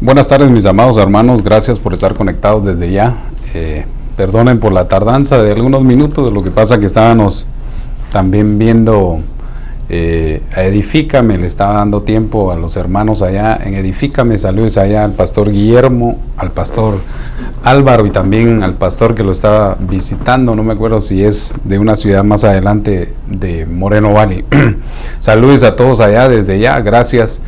Buenas tardes, mis amados hermanos, gracias por estar conectados desde ya. Perdonen por la tardanza de algunos minutos, lo que pasa que estábamos también viendo a Edifícame, le estaba dando tiempo a los hermanos allá en Edifícame. Saludos allá al pastor Guillermo, al pastor Álvaro y también al pastor que lo estaba visitando, no me acuerdo si es de una ciudad más adelante de Moreno Valley. Saludos a todos allá desde ya, gracias.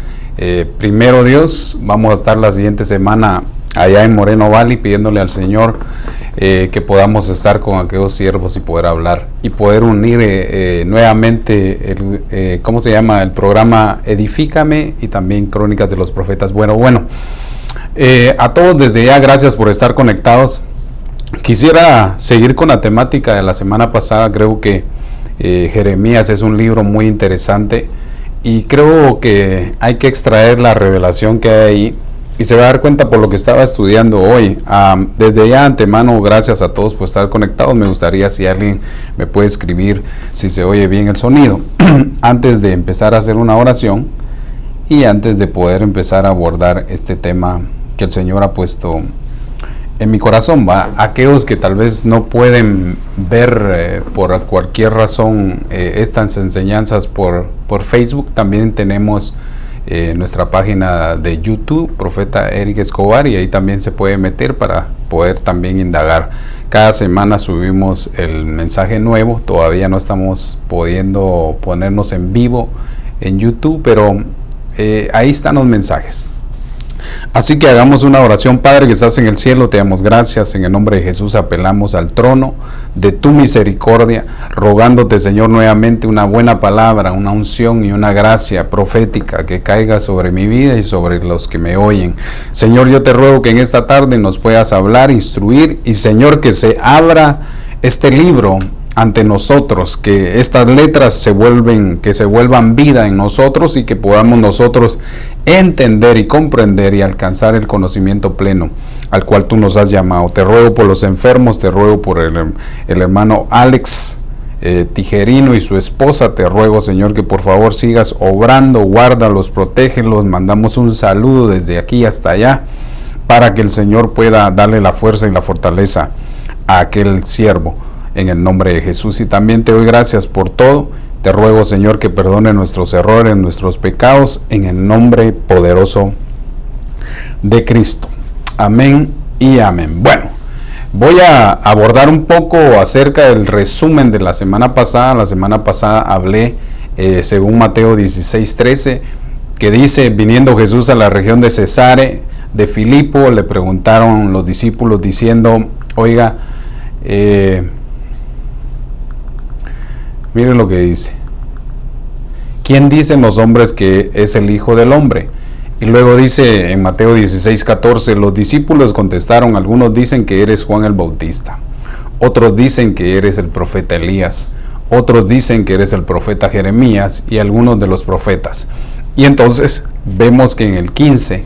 Primero Dios, vamos a estar la siguiente semana allá en Moreno Valley pidiéndole al Señor que podamos estar con aquellos siervos y poder hablar y poder unir nuevamente el, ¿cómo se llama? El programa Edifícame y también Crónicas de los Profetas. Bueno, a todos desde ya, gracias por estar conectados. Quisiera seguir con la temática de la semana pasada. Creo que Jeremías es un libro muy interesante y creo que hay que extraer la revelación que hay ahí y se va a dar cuenta por lo que estaba estudiando hoy. Desde ya antemano, gracias a todos por estar conectados. Me gustaría si alguien me puede escribir si se oye bien el sonido antes de empezar a hacer una oración y antes de poder empezar a abordar este tema que el Señor ha puesto en mi corazón. Aquellos que tal vez no pueden ver por cualquier razón estas enseñanzas por Facebook, también tenemos nuestra página de YouTube, Profeta Eric Escobar, y ahí también se puede meter para poder también indagar. Cada semana subimos el mensaje nuevo. Todavía no estamos pudiendo ponernos en vivo en YouTube, pero ahí están los mensajes. Así que hagamos una oración. Padre que estás en el cielo, te damos gracias. En el nombre de Jesús apelamos al trono de tu misericordia, rogándote, Señor, nuevamente una buena palabra, una unción y una gracia profética que caiga sobre mi vida y sobre los que me oyen. Señor, yo te ruego que en esta tarde nos puedas hablar, instruir y, Señor, que se abra este libro ante nosotros, que estas letras se vuelvan vida en nosotros y que podamos nosotros entender y comprender y alcanzar el conocimiento pleno al cual tú nos has llamado. Te ruego por los enfermos, te ruego por el hermano Alex Tijerino y su esposa. Te ruego, Señor, que por favor sigas obrando, guárdalos, protégelos. Mandamos un saludo desde aquí hasta allá para que el Señor pueda darle la fuerza y la fortaleza a aquel siervo, en el nombre de Jesús. Y también te doy gracias por todo. Te ruego, Señor, que perdone nuestros errores, nuestros pecados, en el nombre poderoso de Cristo. Amén y amén. Bueno, voy a abordar un poco acerca del resumen de la semana pasada. La semana pasada hablé, según Mateo 16:13, que dice: viniendo Jesús a la región de Cesarea de Filipo, le preguntaron los discípulos diciendo: oiga, miren lo que dice: ¿quién dicen los hombres que es el Hijo del Hombre? Y luego dice en Mateo 16:14, los discípulos contestaron: algunos dicen que eres Juan el Bautista, otros dicen que eres el profeta Elías, otros dicen que eres el profeta Jeremías y algunos de los profetas. Y entonces vemos que en el 15,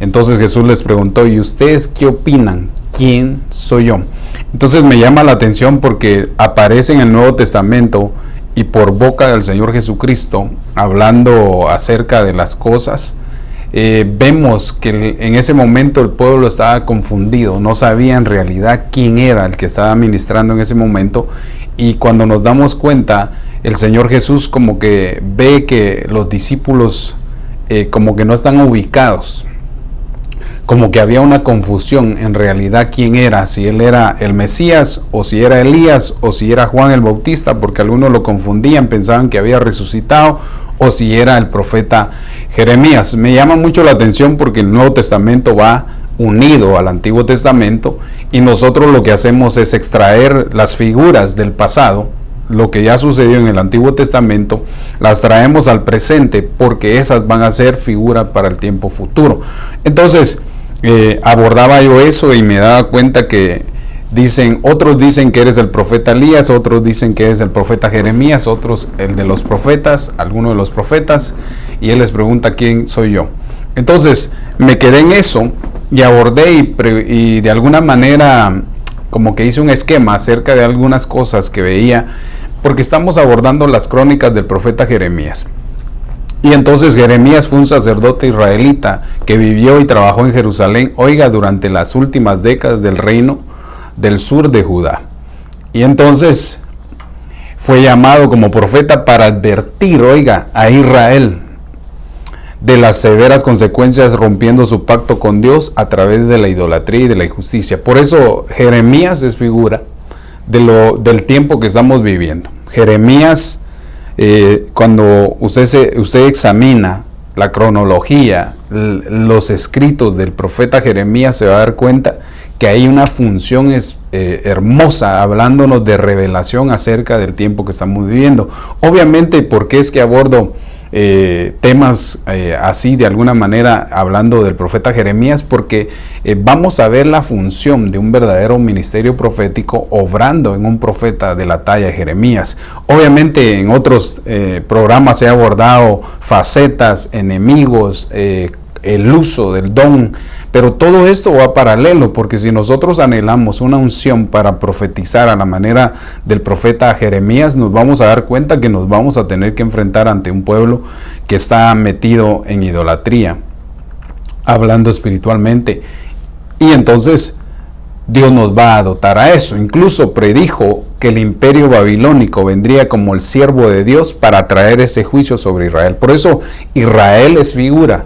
entonces Jesús les preguntó: ¿y ustedes qué opinan? ¿Quién soy yo? Entonces me llama la atención porque aparece en el Nuevo Testamento y por boca del Señor Jesucristo, hablando acerca de las cosas, vemos que en ese momento el pueblo estaba confundido, no sabía en realidad quién era el que estaba ministrando en ese momento, y cuando nos damos cuenta, el Señor Jesús como que ve que los discípulos como que no están ubicados, como que había una confusión en realidad quién era, si él era el Mesías o si era Elías o si era Juan el Bautista, porque algunos lo confundían, pensaban que había resucitado, o si era el profeta Jeremías. Me llama mucho la atención porque el Nuevo Testamento va unido al Antiguo Testamento y nosotros lo que hacemos es extraer las figuras del pasado, lo que ya sucedió en el Antiguo Testamento, las traemos al presente porque esas van a ser figura para el tiempo futuro. Entonces, abordaba yo eso y me daba cuenta que otros dicen que eres el profeta Elías, otros dicen que eres el profeta Jeremías, otros el de los profetas, alguno de los profetas, y él les pregunta quién soy yo. Entonces me quedé en eso y abordé y de alguna manera como que hice un esquema acerca de algunas cosas que veía, porque estamos abordando las crónicas del profeta Jeremías. Y entonces Jeremías fue un sacerdote israelita que vivió y trabajó en Jerusalén, oiga, durante las últimas décadas del reino del sur de Judá. Y entonces fue llamado como profeta para advertir, oiga, a Israel de las severas consecuencias rompiendo su pacto con Dios a través de la idolatría y de la injusticia. Por eso Jeremías es figura del tiempo que estamos viviendo. Jeremías, cuando usted examina la cronología, los escritos del profeta Jeremías, se va a dar cuenta que hay una función hermosa hablándonos de revelación acerca del tiempo que estamos viviendo. Obviamente, ¿por qué es que abordo temas así de alguna manera hablando del profeta Jeremías? Porque vamos a ver la función de un verdadero ministerio profético obrando en un profeta de la talla de Jeremías. Obviamente en otros programas se ha abordado facetas, enemigos, el uso del don, pero todo esto va paralelo, porque si nosotros anhelamos una unción para profetizar a la manera del profeta Jeremías, nos vamos a dar cuenta que nos vamos a tener que enfrentar ante un pueblo que está metido en idolatría, hablando espiritualmente, y entonces Dios nos va a dotar a eso. Incluso predijo que el imperio babilónico vendría como el siervo de Dios para traer ese juicio sobre Israel. Por eso Israel es figura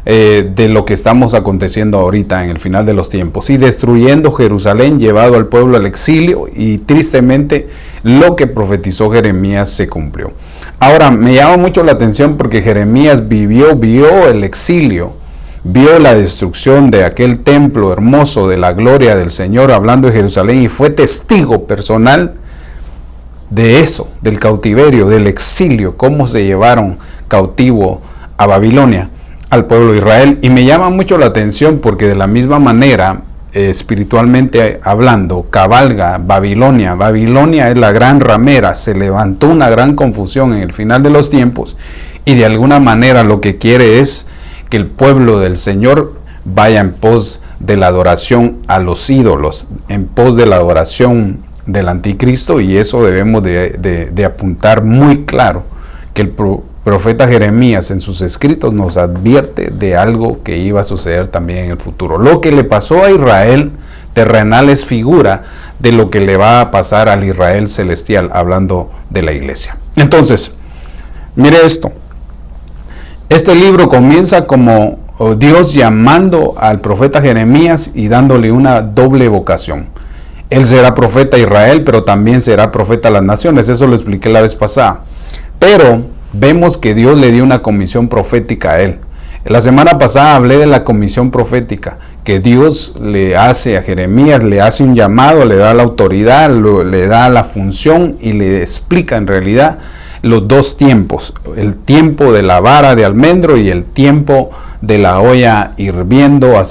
de lo que estamos aconteciendo ahorita en el final de los tiempos, y destruyendo Jerusalén, llevado al pueblo al exilio, y tristemente lo que profetizó Jeremías se cumplió. Ahora, me llama mucho la atención porque Jeremías vio el exilio, vio la destrucción de aquel templo hermoso de la gloria del Señor, hablando de Jerusalén, y fue testigo personal de eso, del cautiverio, del exilio, cómo se llevaron cautivo a Babilonia al pueblo de Israel. Y me llama mucho la atención porque de la misma manera, espiritualmente hablando, cabalga Babilonia. Babilonia es la gran ramera, se levantó una gran confusión en el final de los tiempos, y de alguna manera lo que quiere es que el pueblo del Señor vaya en pos de la adoración a los ídolos, en pos de la adoración del anticristo, y eso debemos de apuntar muy claro, que el profeta Jeremías en sus escritos nos advierte de algo que iba a suceder también en el futuro. Lo que le pasó a Israel terrenal es figura de lo que le va a pasar al Israel celestial, hablando de la iglesia. Entonces, mire esto. Este libro comienza como Dios llamando al profeta Jeremías y dándole una doble vocación. Él será profeta a Israel, pero también será profeta a las naciones. Eso lo expliqué la vez pasada. Pero vemos que Dios le dio una comisión profética a él. La semana pasada hablé de la comisión profética que Dios le hace a Jeremías, le hace un llamado, le da la autoridad, le da la función y le explica en realidad los dos tiempos, el tiempo de la vara de almendro y el tiempo de la olla hirviendo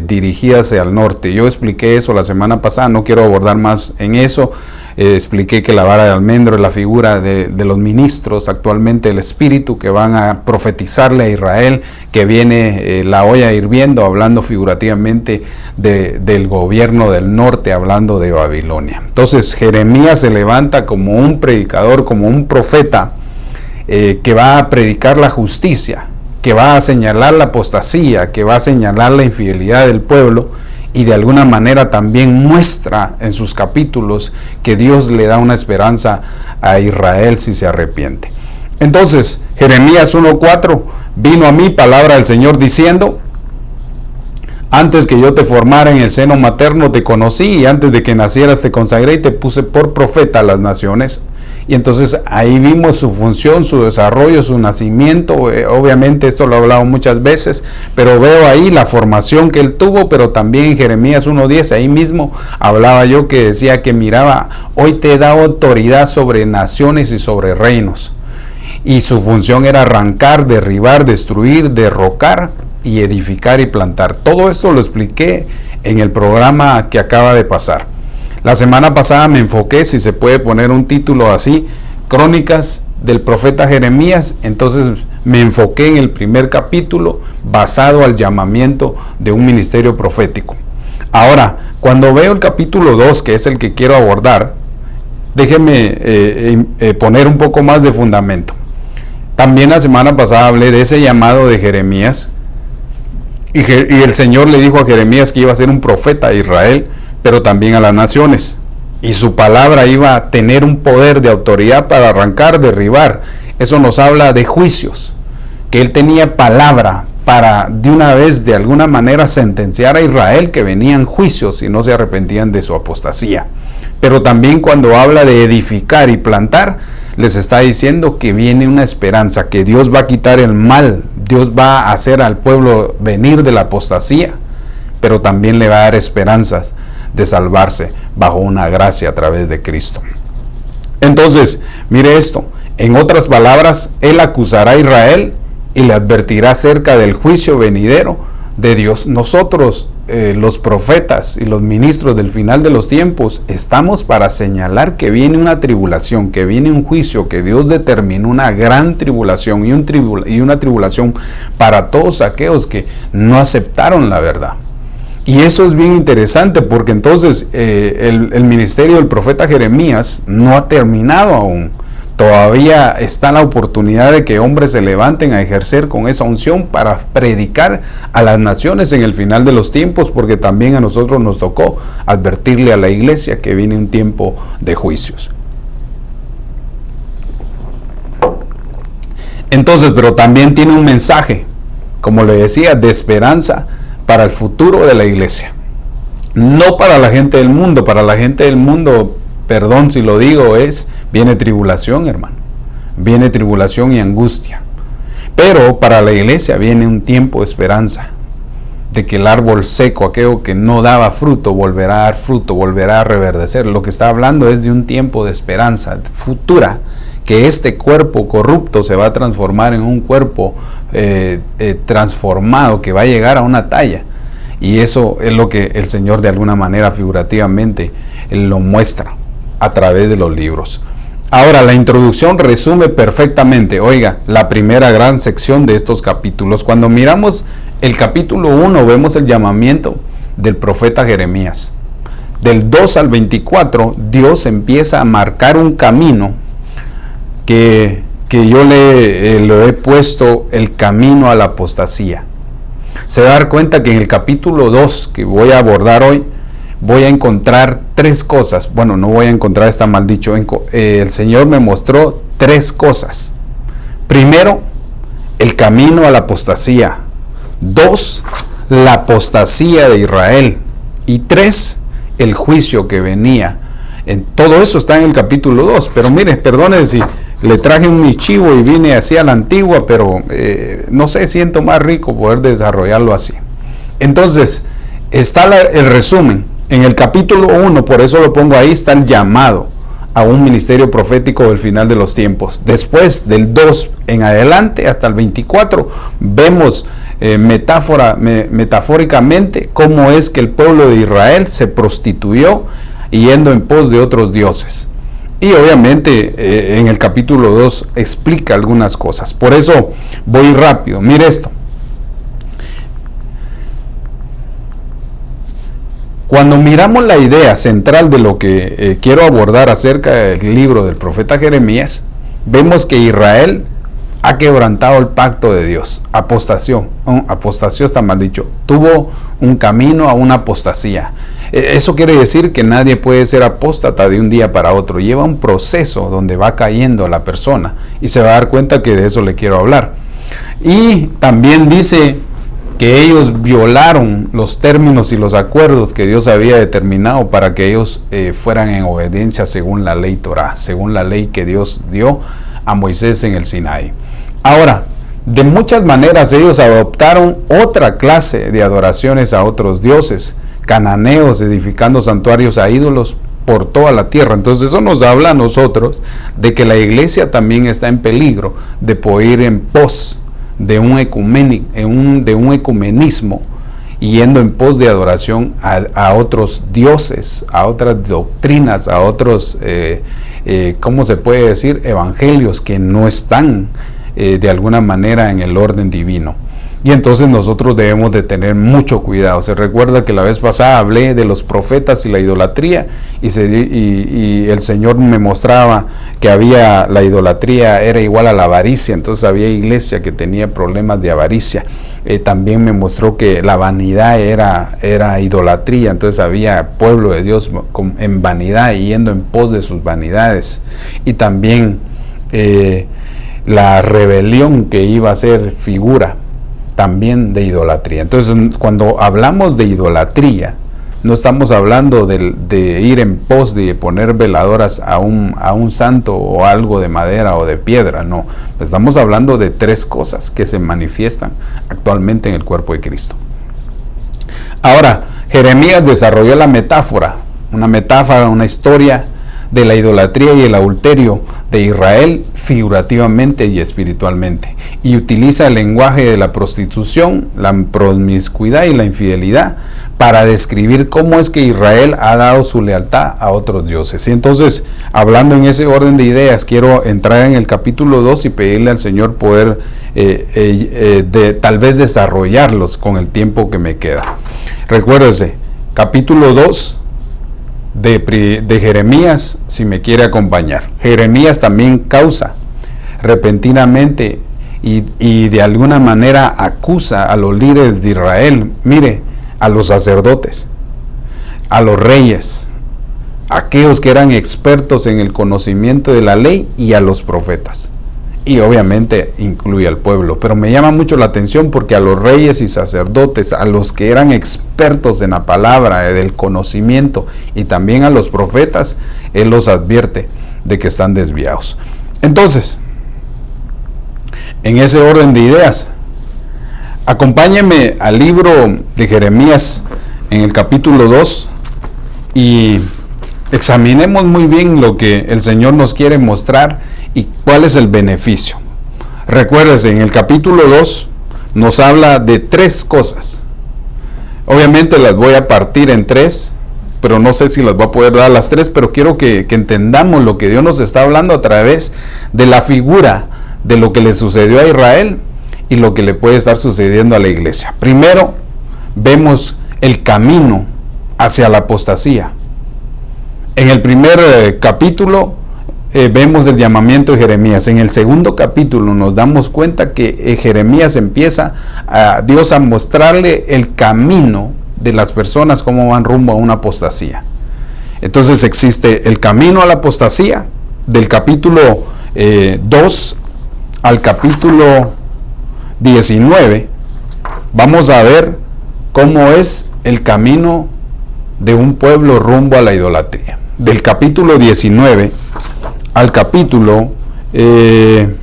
dirigida hacia el norte. Yo expliqué eso la semana pasada, no quiero abordar más en eso. Expliqué que la vara de almendro es la figura de los ministros actualmente del Espíritu que van a profetizarle a Israel que viene la olla hirviendo, hablando figurativamente del gobierno del norte, hablando de Babilonia. Entonces Jeremías se levanta como un predicador, como un profeta que va a predicar la justicia, que va a señalar la apostasía, que va a señalar la infidelidad del pueblo, y de alguna manera también muestra en sus capítulos que Dios le da una esperanza a Israel si se arrepiente. Entonces, Jeremías 1:4, vino a mí palabra del Señor diciendo: antes que yo te formara en el seno materno te conocí, y antes de que nacieras te consagré y te puse por profeta a las naciones. Y entonces ahí vimos su función, su desarrollo, su nacimiento. Obviamente esto lo he hablado muchas veces, pero veo ahí la formación que él tuvo. Pero también en Jeremías 1:10, ahí mismo hablaba yo que decía que miraba, hoy te he dado autoridad sobre naciones y sobre reinos. Y su función era arrancar, derribar, destruir, derrocar y edificar y plantar. Todo esto lo expliqué en el programa que acaba de pasar. La semana pasada me enfoqué, si se puede poner un título así, Crónicas del profeta Jeremías. Entonces me enfoqué en el primer capítulo basado al llamamiento de un ministerio profético. Ahora, cuando veo el capítulo 2, que es el que quiero abordar, déjenme poner un poco más de fundamento. También la semana pasada hablé de ese llamado de Jeremías, y el Señor le dijo a Jeremías que iba a ser un profeta a Israel, pero también a las naciones, y su palabra iba a tener un poder de autoridad para arrancar, derribar. Eso nos habla de juicios, que él tenía palabra para de una vez, de alguna manera, sentenciar a Israel, que venían juicios si no se arrepentían de su apostasía. Pero también cuando habla de edificar y plantar, les está diciendo que viene una esperanza, que Dios va a quitar el mal, Dios va a hacer al pueblo venir de la apostasía, pero también le va a dar esperanzas de salvarse bajo una gracia a través de Cristo. Entonces, mire esto, en otras palabras, Él acusará a Israel y le advertirá acerca del juicio venidero de Dios. Nosotros, los profetas y los ministros del final de los tiempos, estamos para señalar que viene una tribulación, que viene un juicio, que Dios determinó una gran tribulación y una tribulación para todos aquellos que no aceptaron la verdad. Y eso es bien interesante, porque entonces el ministerio del profeta Jeremías no ha terminado aún. Todavía está la oportunidad de que hombres se levanten a ejercer con esa unción para predicar a las naciones en el final de los tiempos, porque también a nosotros nos tocó advertirle a la iglesia que viene un tiempo de juicios. Entonces, pero también tiene un mensaje, como le decía, de esperanza para el futuro de la iglesia. No para la gente del mundo. Para la gente del mundo, perdón si lo digo, viene tribulación, hermano. Viene tribulación y angustia. Pero para la iglesia viene un tiempo de esperanza, de que el árbol seco, aquello que no daba fruto, volverá a dar fruto, volverá a reverdecer. Lo que está hablando es de un tiempo de esperanza futura, que este cuerpo corrupto se va a transformar en un cuerpo transformado, que va a llegar a una talla. Y eso es lo que el Señor, de alguna manera, figurativamente, lo muestra a través de los libros. Ahora, la introducción resume perfectamente, oiga, la primera gran sección de estos capítulos. Cuando miramos el capítulo 1, vemos el llamamiento del profeta Jeremías. Del 2 al 24, Dios empieza a marcar un camino que yo le he puesto el camino a la apostasía. Se va a dar cuenta que en el capítulo 2, que voy a abordar hoy, voy a encontrar tres cosas. Bueno, no voy a encontrar, está mal dicho. El Señor me mostró tres cosas. Primero, el camino a la apostasía. 2, la apostasía de Israel. Y 3, el juicio que venía. Todo eso está en el capítulo 2. Pero mire, perdone si le traje un chivo y vine así a la antigua, pero no sé, siento más rico poder desarrollarlo así. Entonces, está el resumen. En el capítulo 1, por eso lo pongo ahí, está el llamado a un ministerio profético del final de los tiempos. Después del 2 en adelante hasta el 24, vemos metafóricamente cómo es que el pueblo de Israel se prostituyó yendo en pos de otros dioses. Y obviamente en el capítulo 2 explica algunas cosas. Por eso voy rápido. Mire esto. Cuando miramos la idea central de lo que quiero abordar acerca del libro del profeta Jeremías, vemos que Israel ha quebrantado el pacto de Dios. Apostasía está mal dicho. Tuvo un camino a una apostasía. Eso quiere decir que nadie puede ser apóstata de un día para otro. Lleva un proceso donde va cayendo la persona y se va a dar cuenta que de eso le quiero hablar. Y también dice que ellos violaron los términos y los acuerdos que Dios había determinado para que ellos fueran en obediencia según la ley Torah, según la ley que Dios dio a Moisés en el Sinaí. Ahora, de muchas maneras ellos adoptaron otra clase de adoraciones a otros dioses, cananeos, edificando santuarios a ídolos por toda la tierra. Entonces eso nos habla a nosotros de que la iglesia también está en peligro de poder ir en pos de un ecumenismo, yendo en pos de adoración a otros dioses, a otras doctrinas, a otros, ¿cómo se puede decir? Evangelios que no están de alguna manera en el orden divino. Y entonces nosotros debemos de tener mucho cuidado. Se recuerda que la vez pasada hablé de los profetas y la idolatría y el Señor me mostraba que la idolatría era igual a la avaricia. Entonces había iglesia que tenía problemas de avaricia. También me mostró que la vanidad era idolatría. Entonces había pueblo de Dios en vanidad y yendo en pos de sus vanidades. Y también la rebelión que iba a ser figura también de idolatría. Entonces, cuando hablamos de idolatría, no estamos hablando de ir en pos de poner veladoras a un santo o algo de madera o de piedra, no. Estamos hablando de tres cosas que se manifiestan actualmente en el cuerpo de Cristo. Ahora, Jeremías desarrolló la metáfora, una historia de la idolatría y el adulterio de Israel figurativamente y espiritualmente, y utiliza el lenguaje de la prostitución, la promiscuidad y la infidelidad para describir cómo es que Israel ha dado su lealtad a otros dioses. Y entonces, hablando en ese orden de ideas, quiero entrar en el capítulo 2 y pedirle al Señor poder tal vez desarrollarlos con el tiempo que me queda. Recuérdese, capítulo 2 de Jeremías, si me quiere acompañar. Jeremías también causa repentinamente y de alguna manera acusa a los líderes de Israel, mire, a los sacerdotes, a los reyes, a aquellos que eran expertos en el conocimiento de la ley, y a los profetas. Y obviamente incluye al pueblo, pero me llama mucho la atención porque a los reyes y sacerdotes, a los que eran expertos en la palabra, del conocimiento, y también a los profetas, él los advierte de que están desviados. Entonces, en ese orden de ideas, acompáñenme al libro de Jeremías en el capítulo 2 y examinemos muy bien lo que el Señor nos quiere mostrar y cuál es el beneficio. Recuérdense, en el capítulo 2 nos habla de tres cosas. Obviamente las voy a partir en tres, pero no sé si las voy a poder dar las tres, pero quiero que entendamos lo que Dios nos está hablando a través de la figura de lo que le sucedió a Israel y lo que le puede estar sucediendo a la iglesia. Primero, vemos el camino hacia la apostasía. En el primer capítulo vemos el llamamiento de Jeremías. En el segundo capítulo nos damos cuenta que Jeremías empieza a Dios a mostrarle el camino de las personas, cómo van rumbo a una apostasía. Entonces existe el camino a la apostasía. Del capítulo 2 al capítulo 19 vamos a ver cómo es el camino de un pueblo rumbo a la idolatría. Del capítulo 19 al capítulo del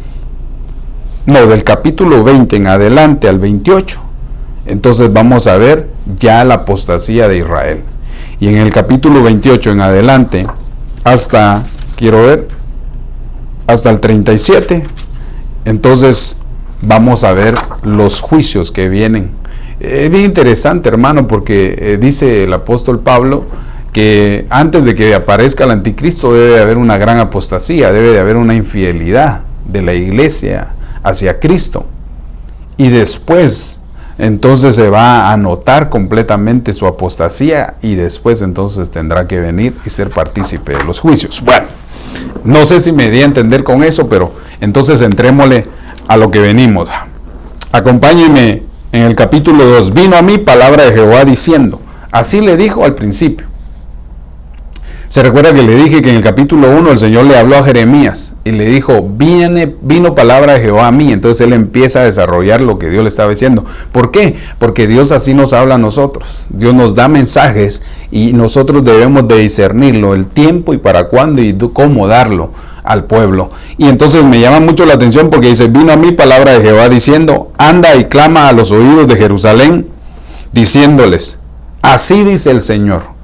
capítulo 20 en adelante al 28, entonces vamos a ver ya la apostasía de Israel. Y en el capítulo 28 en adelante hasta el 37, entonces vamos a ver los juicios que vienen. Es bien interesante, hermano, porque dice el apóstol Pablo que antes de que aparezca el anticristo debe de haber una gran apostasía, debe de haber una infidelidad de la iglesia hacia Cristo, y después entonces se va a notar completamente su apostasía, y después entonces tendrá que venir y ser partícipe de los juicios. Bueno, no sé si me di a entender con eso, pero entonces entrémosle a lo que venimos. Acompáñenme en el capítulo 2. Vino a mí palabra de Jehová diciendo, así le dijo al principio. Se recuerda que le dije que en el capítulo 1 el Señor le habló a Jeremías y le dijo, vino palabra de Jehová a mí. Entonces él empieza a desarrollar lo que Dios le estaba diciendo. ¿Por qué? Porque Dios así nos habla a nosotros. Dios nos da mensajes y nosotros debemos de discernirlo, el tiempo y para cuándo y cómo darlo al pueblo. Y entonces me llama mucho la atención porque dice, vino a mí palabra de Jehová diciendo, anda y clama a los oídos de Jerusalén, diciéndoles, así dice el Señor.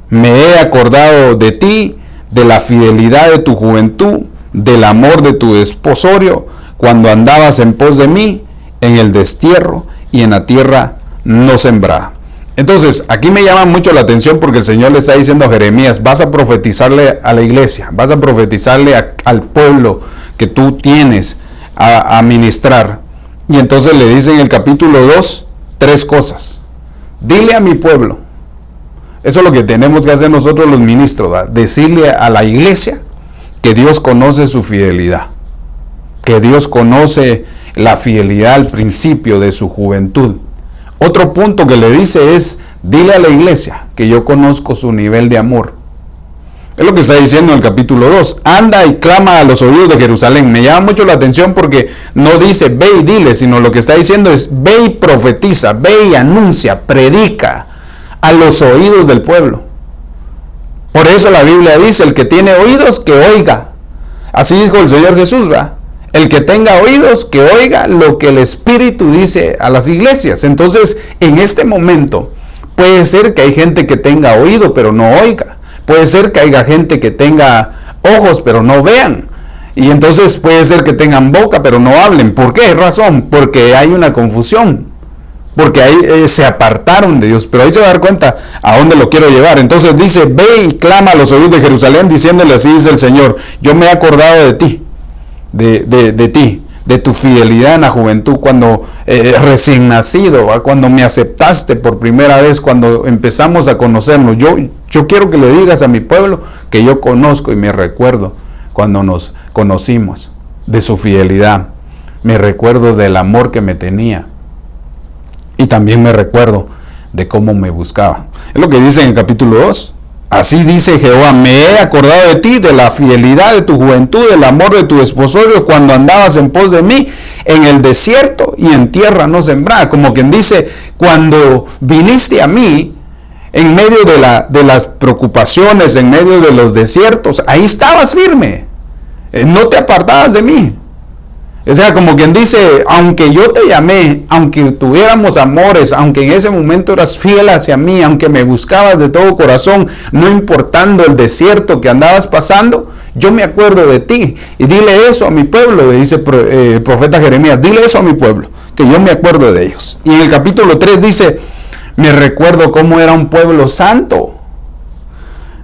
Me he acordado de ti, de la fidelidad de tu juventud, del amor de tu desposorio, cuando andabas en pos de mí, en el destierro y en la tierra no sembrada. Entonces, aquí me llama mucho la atención porque el Señor le está diciendo a Jeremías, vas a profetizarle a la iglesia, vas a profetizarle al pueblo que tú tienes a ministrar, Y entonces le dice en el capítulo 2 3 cosas. Dile a mi pueblo. Eso es lo que tenemos que hacer nosotros los ministros, ¿verdad? Decirle a la iglesia que Dios conoce su fidelidad, que Dios conoce la fidelidad al principio de su juventud. Otro punto que le dice es, dile a la iglesia que yo conozco su nivel de amor. Es lo que está diciendo en el capítulo 2. Anda y clama a los oídos de Jerusalén. Me llama mucho la atención porque no dice ve y dile, sino lo que está diciendo es ve y profetiza, ve y anuncia, predica a los oídos del pueblo. Por eso la Biblia dice, el que tiene oídos, que oiga. Así dijo el Señor Jesús, ¿va? El que tenga oídos, que oiga lo que el Espíritu dice a las iglesias. Entonces, en este momento, puede ser que hay gente que tenga oído, pero no oiga. Puede ser que haya gente que tenga ojos, pero no vean. Y entonces puede ser que tengan boca, pero no hablen. ¿Por qué razón? Porque hay una confusión. Porque ahí se apartaron de Dios. Pero ahí se va a dar cuenta a dónde lo quiero llevar. Entonces dice, ve y clama a los oídos de Jerusalén, diciéndole así dice el Señor, yo me he acordado de ti, de ti, de tu fidelidad en la juventud, cuando recién nacido, ¿va? Cuando me aceptaste por primera vez, cuando empezamos a conocernos. Yo quiero que le digas a mi pueblo que yo conozco y me recuerdo cuando nos conocimos, de su fidelidad. Me recuerdo del amor que me tenía. Y también me recuerdo de cómo me buscaba. Es lo que dice en el capítulo 2. Así dice Jehová, me he acordado de ti, de la fidelidad de tu juventud, del amor de tu desposorio, cuando andabas en pos de mí, en el desierto y en tierra no sembrada. Como quien dice, cuando viniste a mí, en medio de las preocupaciones, en medio de los desiertos, ahí estabas firme. No te apartabas de mí. O sea, como quien dice, aunque yo te llamé, aunque tuviéramos amores, aunque en ese momento eras fiel hacia mí, aunque me buscabas de todo corazón, no importando el desierto que andabas pasando, yo me acuerdo de ti. Y dile eso a mi pueblo, le dice el profeta Jeremías, dile eso a mi pueblo, que yo me acuerdo de ellos. Y en el capítulo 3 dice, me recuerdo cómo era un pueblo santo.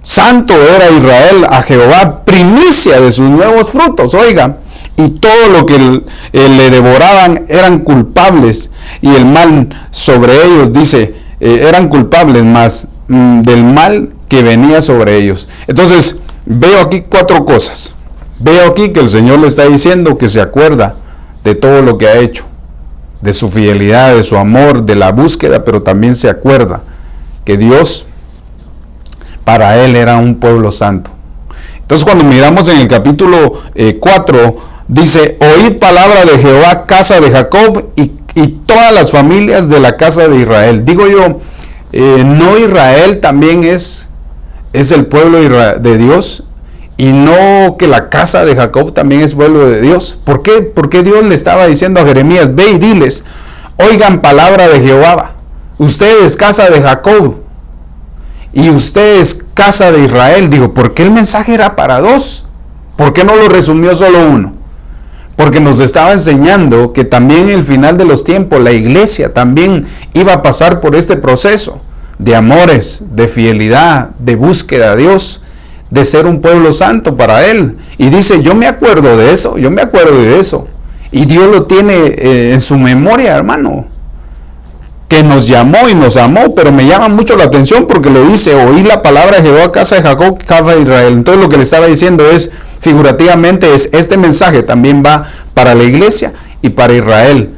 Santo era Israel a Jehová, primicia de sus nuevos frutos. Oiga, y todo lo que le devoraban eran culpables, y el mal sobre ellos, dice, eran culpables más del mal que venía sobre ellos. Entonces, veo aquí 4 cosas. Veo aquí que el Señor le está diciendo que se acuerda de todo lo que ha hecho, de su fidelidad, de su amor, de la búsqueda, pero también se acuerda que Dios, para él, era un pueblo santo. Entonces, cuando miramos en el capítulo 4, dice, oíd palabra de Jehová, casa de Jacob, y todas las familias de la casa de Israel. Digo yo, ¿no Israel también es el pueblo de Dios? Y no que la casa de Jacob también es pueblo de Dios. ¿Por qué? Porque Dios le estaba diciendo a Jeremías, ve y diles, oigan palabra de Jehová, ustedes casa de Jacob, y ustedes casa de Israel. Digo, ¿por qué el mensaje era para 2? ¿Por qué no lo resumió solo uno? Porque nos estaba enseñando que también en el final de los tiempos la iglesia también iba a pasar por este proceso de amores, de fidelidad, de búsqueda a Dios, de ser un pueblo santo para Él. Y dice, yo me acuerdo de eso, yo me acuerdo de eso. Y Dios lo tiene en su memoria, hermano, que nos llamó y nos amó, pero me llama mucho la atención porque le dice, oí la palabra de Jehová, casa de Jacob, casa de Israel. Entonces lo que le estaba diciendo es, figurativamente, este mensaje también va para la iglesia y para Israel.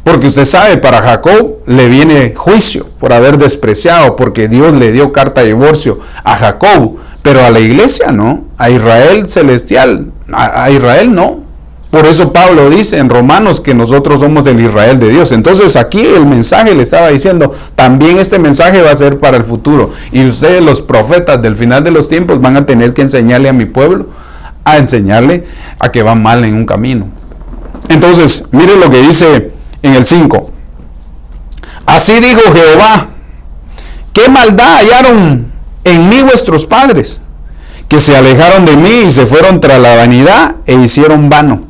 Porque usted sabe, para Jacob le viene juicio por haber despreciado, porque Dios le dio carta de divorcio a Jacob, pero a la iglesia no, a Israel celestial, a Israel no. Por eso Pablo dice en Romanos que nosotros somos el Israel de Dios. Entonces aquí el mensaje le estaba diciendo, también este mensaje va a ser para el futuro. Y ustedes, los profetas del final de los tiempos, van a tener que enseñarle a mi pueblo, a enseñarle a que va mal en un camino. Entonces, mire lo que dice en el 5. Así dijo Jehová, ¿qué maldad hallaron en mí vuestros padres? Que se alejaron de mí y se fueron tras la vanidad e hicieron vano.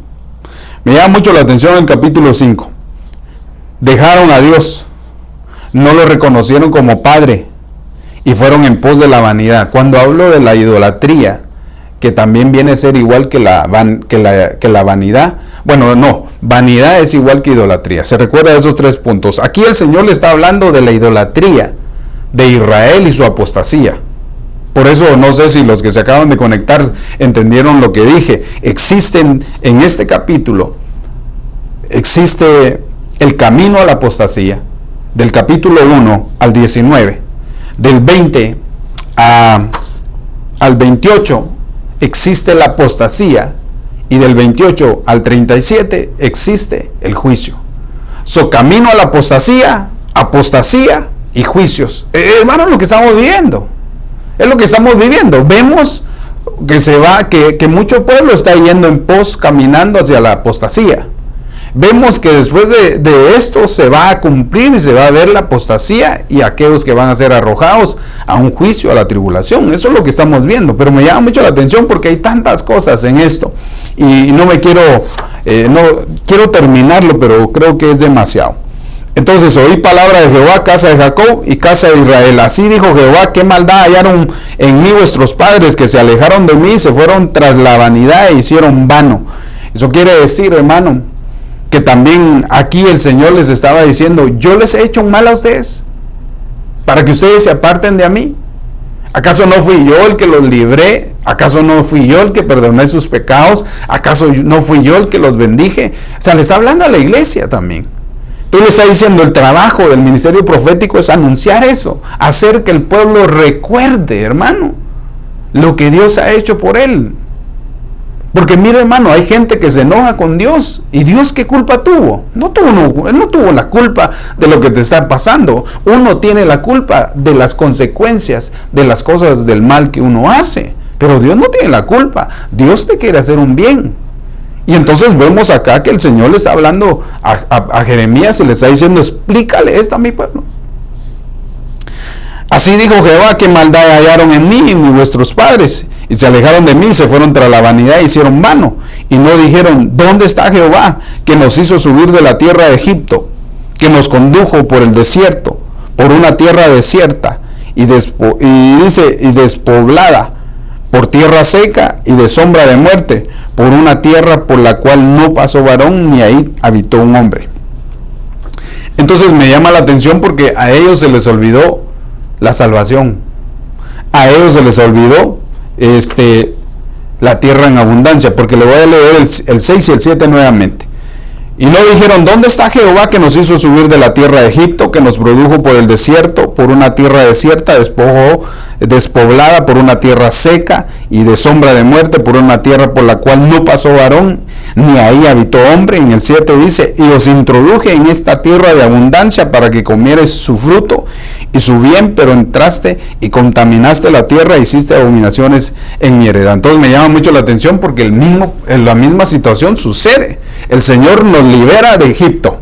Me llama mucho la atención el capítulo 5. Dejaron a Dios, no lo reconocieron como Padre y fueron en pos de la vanidad. Cuando hablo de la idolatría, que también viene a ser igual que la vanidad. Bueno, no, vanidad es igual que idolatría. ¿Se recuerda de esos 3 puntos? Aquí el Señor le está hablando de la idolatría de Israel y su apostasía. Por eso no sé si los que se acaban de conectar entendieron lo que dije. Existen en este capítulo, existe el camino a la apostasía, del capítulo 1 al 19, del 20 al 28 existe la apostasía, y del 28 al 37 existe el juicio. Camino a la apostasía y juicios. Hermano, lo que estamos viviendo. Es lo que estamos viviendo. Vemos que mucho pueblo está yendo en pos, caminando hacia la apostasía. Vemos que después de esto se va a cumplir y se va a ver la apostasía y aquellos que van a ser arrojados a un juicio, a la tribulación. Eso es lo que estamos viendo, pero me llama mucho la atención porque hay tantas cosas en esto y no quiero terminarlo, pero creo que es demasiado. Entonces oí palabra de Jehová, casa de Jacob y casa de Israel. Así dijo Jehová, qué maldad hallaron en mí vuestros padres, que se alejaron de mí, se fueron tras la vanidad e hicieron vano. Eso quiere decir, hermano, que también aquí el Señor les estaba diciendo, yo les he hecho un mal a ustedes, para que ustedes se aparten de mí. ¿Acaso no fui yo el que los libré? ¿Acaso no fui yo el que perdoné sus pecados? ¿Acaso no fui yo el que los bendije? O sea, le está hablando a la iglesia también. Tú le estás diciendo, el trabajo del ministerio profético es anunciar eso, hacer que el pueblo recuerde, hermano, lo que Dios ha hecho por él. Porque mira, hermano, hay gente que se enoja con Dios. ¿Y Dios qué culpa tuvo? Él no tuvo la culpa de lo que te está pasando. Uno tiene la culpa de las consecuencias de las cosas del mal que uno hace. Pero Dios no tiene la culpa. Dios te quiere hacer un bien. Y entonces vemos acá que el Señor le está hablando a Jeremías y le está diciendo, explícale esto a mi pueblo. Así dijo Jehová, que maldad hallaron en mí y en vuestros padres, y se alejaron de mí, se fueron tras la vanidad e hicieron vano, y no dijeron, ¿dónde está Jehová, que nos hizo subir de la tierra de Egipto, que nos condujo por el desierto, por una tierra desierta, y despoblada, por tierra seca y de sombra de muerte, por una tierra por la cual no pasó varón, ni ahí habitó un hombre? Entonces me llama la atención porque a ellos se les olvidó la salvación. A ellos se les olvidó la tierra en abundancia, porque le voy a leer el 6 y el 7 nuevamente. Y no dijeron, ¿dónde está Jehová que nos hizo subir de la tierra de Egipto, que nos produjo por el desierto, por una tierra desierta, despoblada, por una tierra seca y de sombra de muerte, por una tierra por la cual no pasó varón, ni ahí habitó hombre? En el 7 dice, y os introduje en esta tierra de abundancia para que comieres su fruto y su bien, pero entraste y contaminaste la tierra, hiciste abominaciones en mi heredad. Entonces me llama mucho la atención porque la misma situación sucede. El Señor nos libera de Egipto,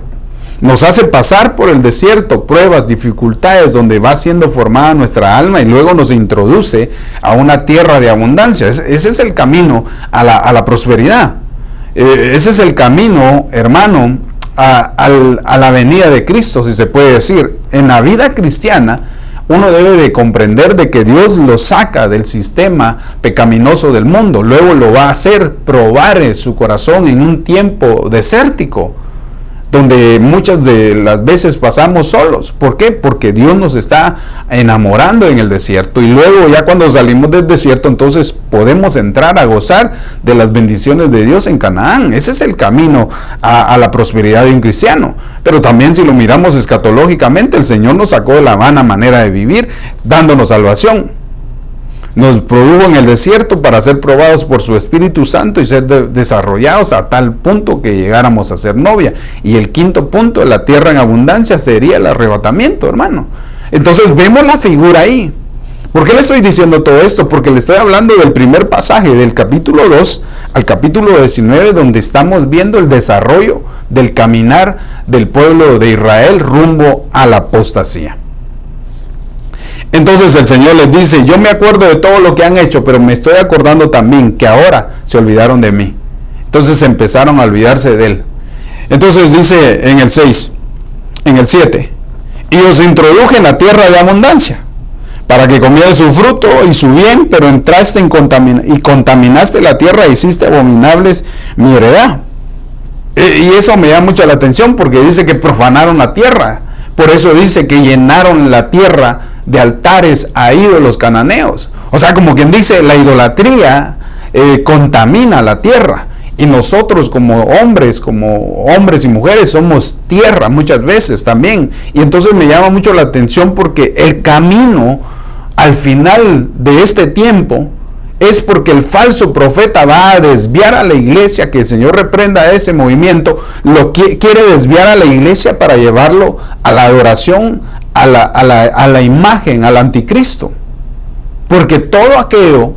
nos hace pasar por el desierto, pruebas, dificultades, donde va siendo formada nuestra alma, y luego nos introduce a una tierra de abundancia. Ese es el camino a la prosperidad. Ese es el camino, hermano, a la venida de Cristo, si se puede decir. En la vida cristiana, uno debe de comprender de que Dios lo saca del sistema pecaminoso del mundo, luego lo va a hacer probar su corazón en un tiempo desértico, donde muchas de las veces pasamos solos. ¿Por qué? Porque Dios nos está enamorando en el desierto, y luego ya cuando salimos del desierto, entonces podemos entrar a gozar de las bendiciones de Dios en Canaán. Ese es el camino a la prosperidad de un cristiano. Pero también, si lo miramos escatológicamente, el Señor nos sacó de la vana manera de vivir, dándonos salvación. Nos produjo en el desierto para ser probados por su Espíritu Santo y ser desarrollados a tal punto que llegáramos a ser novia. Y el quinto punto, de la tierra en abundancia, sería el arrebatamiento, hermano. Entonces vemos la figura ahí. ¿Por qué le estoy diciendo todo esto? Porque le estoy hablando del primer pasaje, del capítulo 2 al capítulo 19, donde estamos viendo el desarrollo del caminar del pueblo de Israel rumbo a la apostasía. Entonces el Señor les dice, yo me acuerdo de todo lo que han hecho, pero me estoy acordando también que ahora se olvidaron de mí. Entonces empezaron a olvidarse de Él. Entonces dice en el 6, en el 7, y os introduje en la tierra de abundancia, para que comieras su fruto y su bien, pero entraste y contaminaste la tierra, hiciste abominables mi heredad. Y eso me llama mucho la atención, porque dice que profanaron la tierra. Por eso dice que llenaron la tierra de altares a ídolos cananeos. O sea, como quien dice, la idolatría contamina la tierra. Y nosotros como hombres y mujeres, somos tierra muchas veces también. Y entonces me llama mucho la atención, porque el camino al final de este tiempo es porque el falso profeta va a desviar a la iglesia, que el Señor reprenda a ese movimiento, quiere desviar a la iglesia para llevarlo a la adoración, a la imagen, al anticristo. Porque todo aquello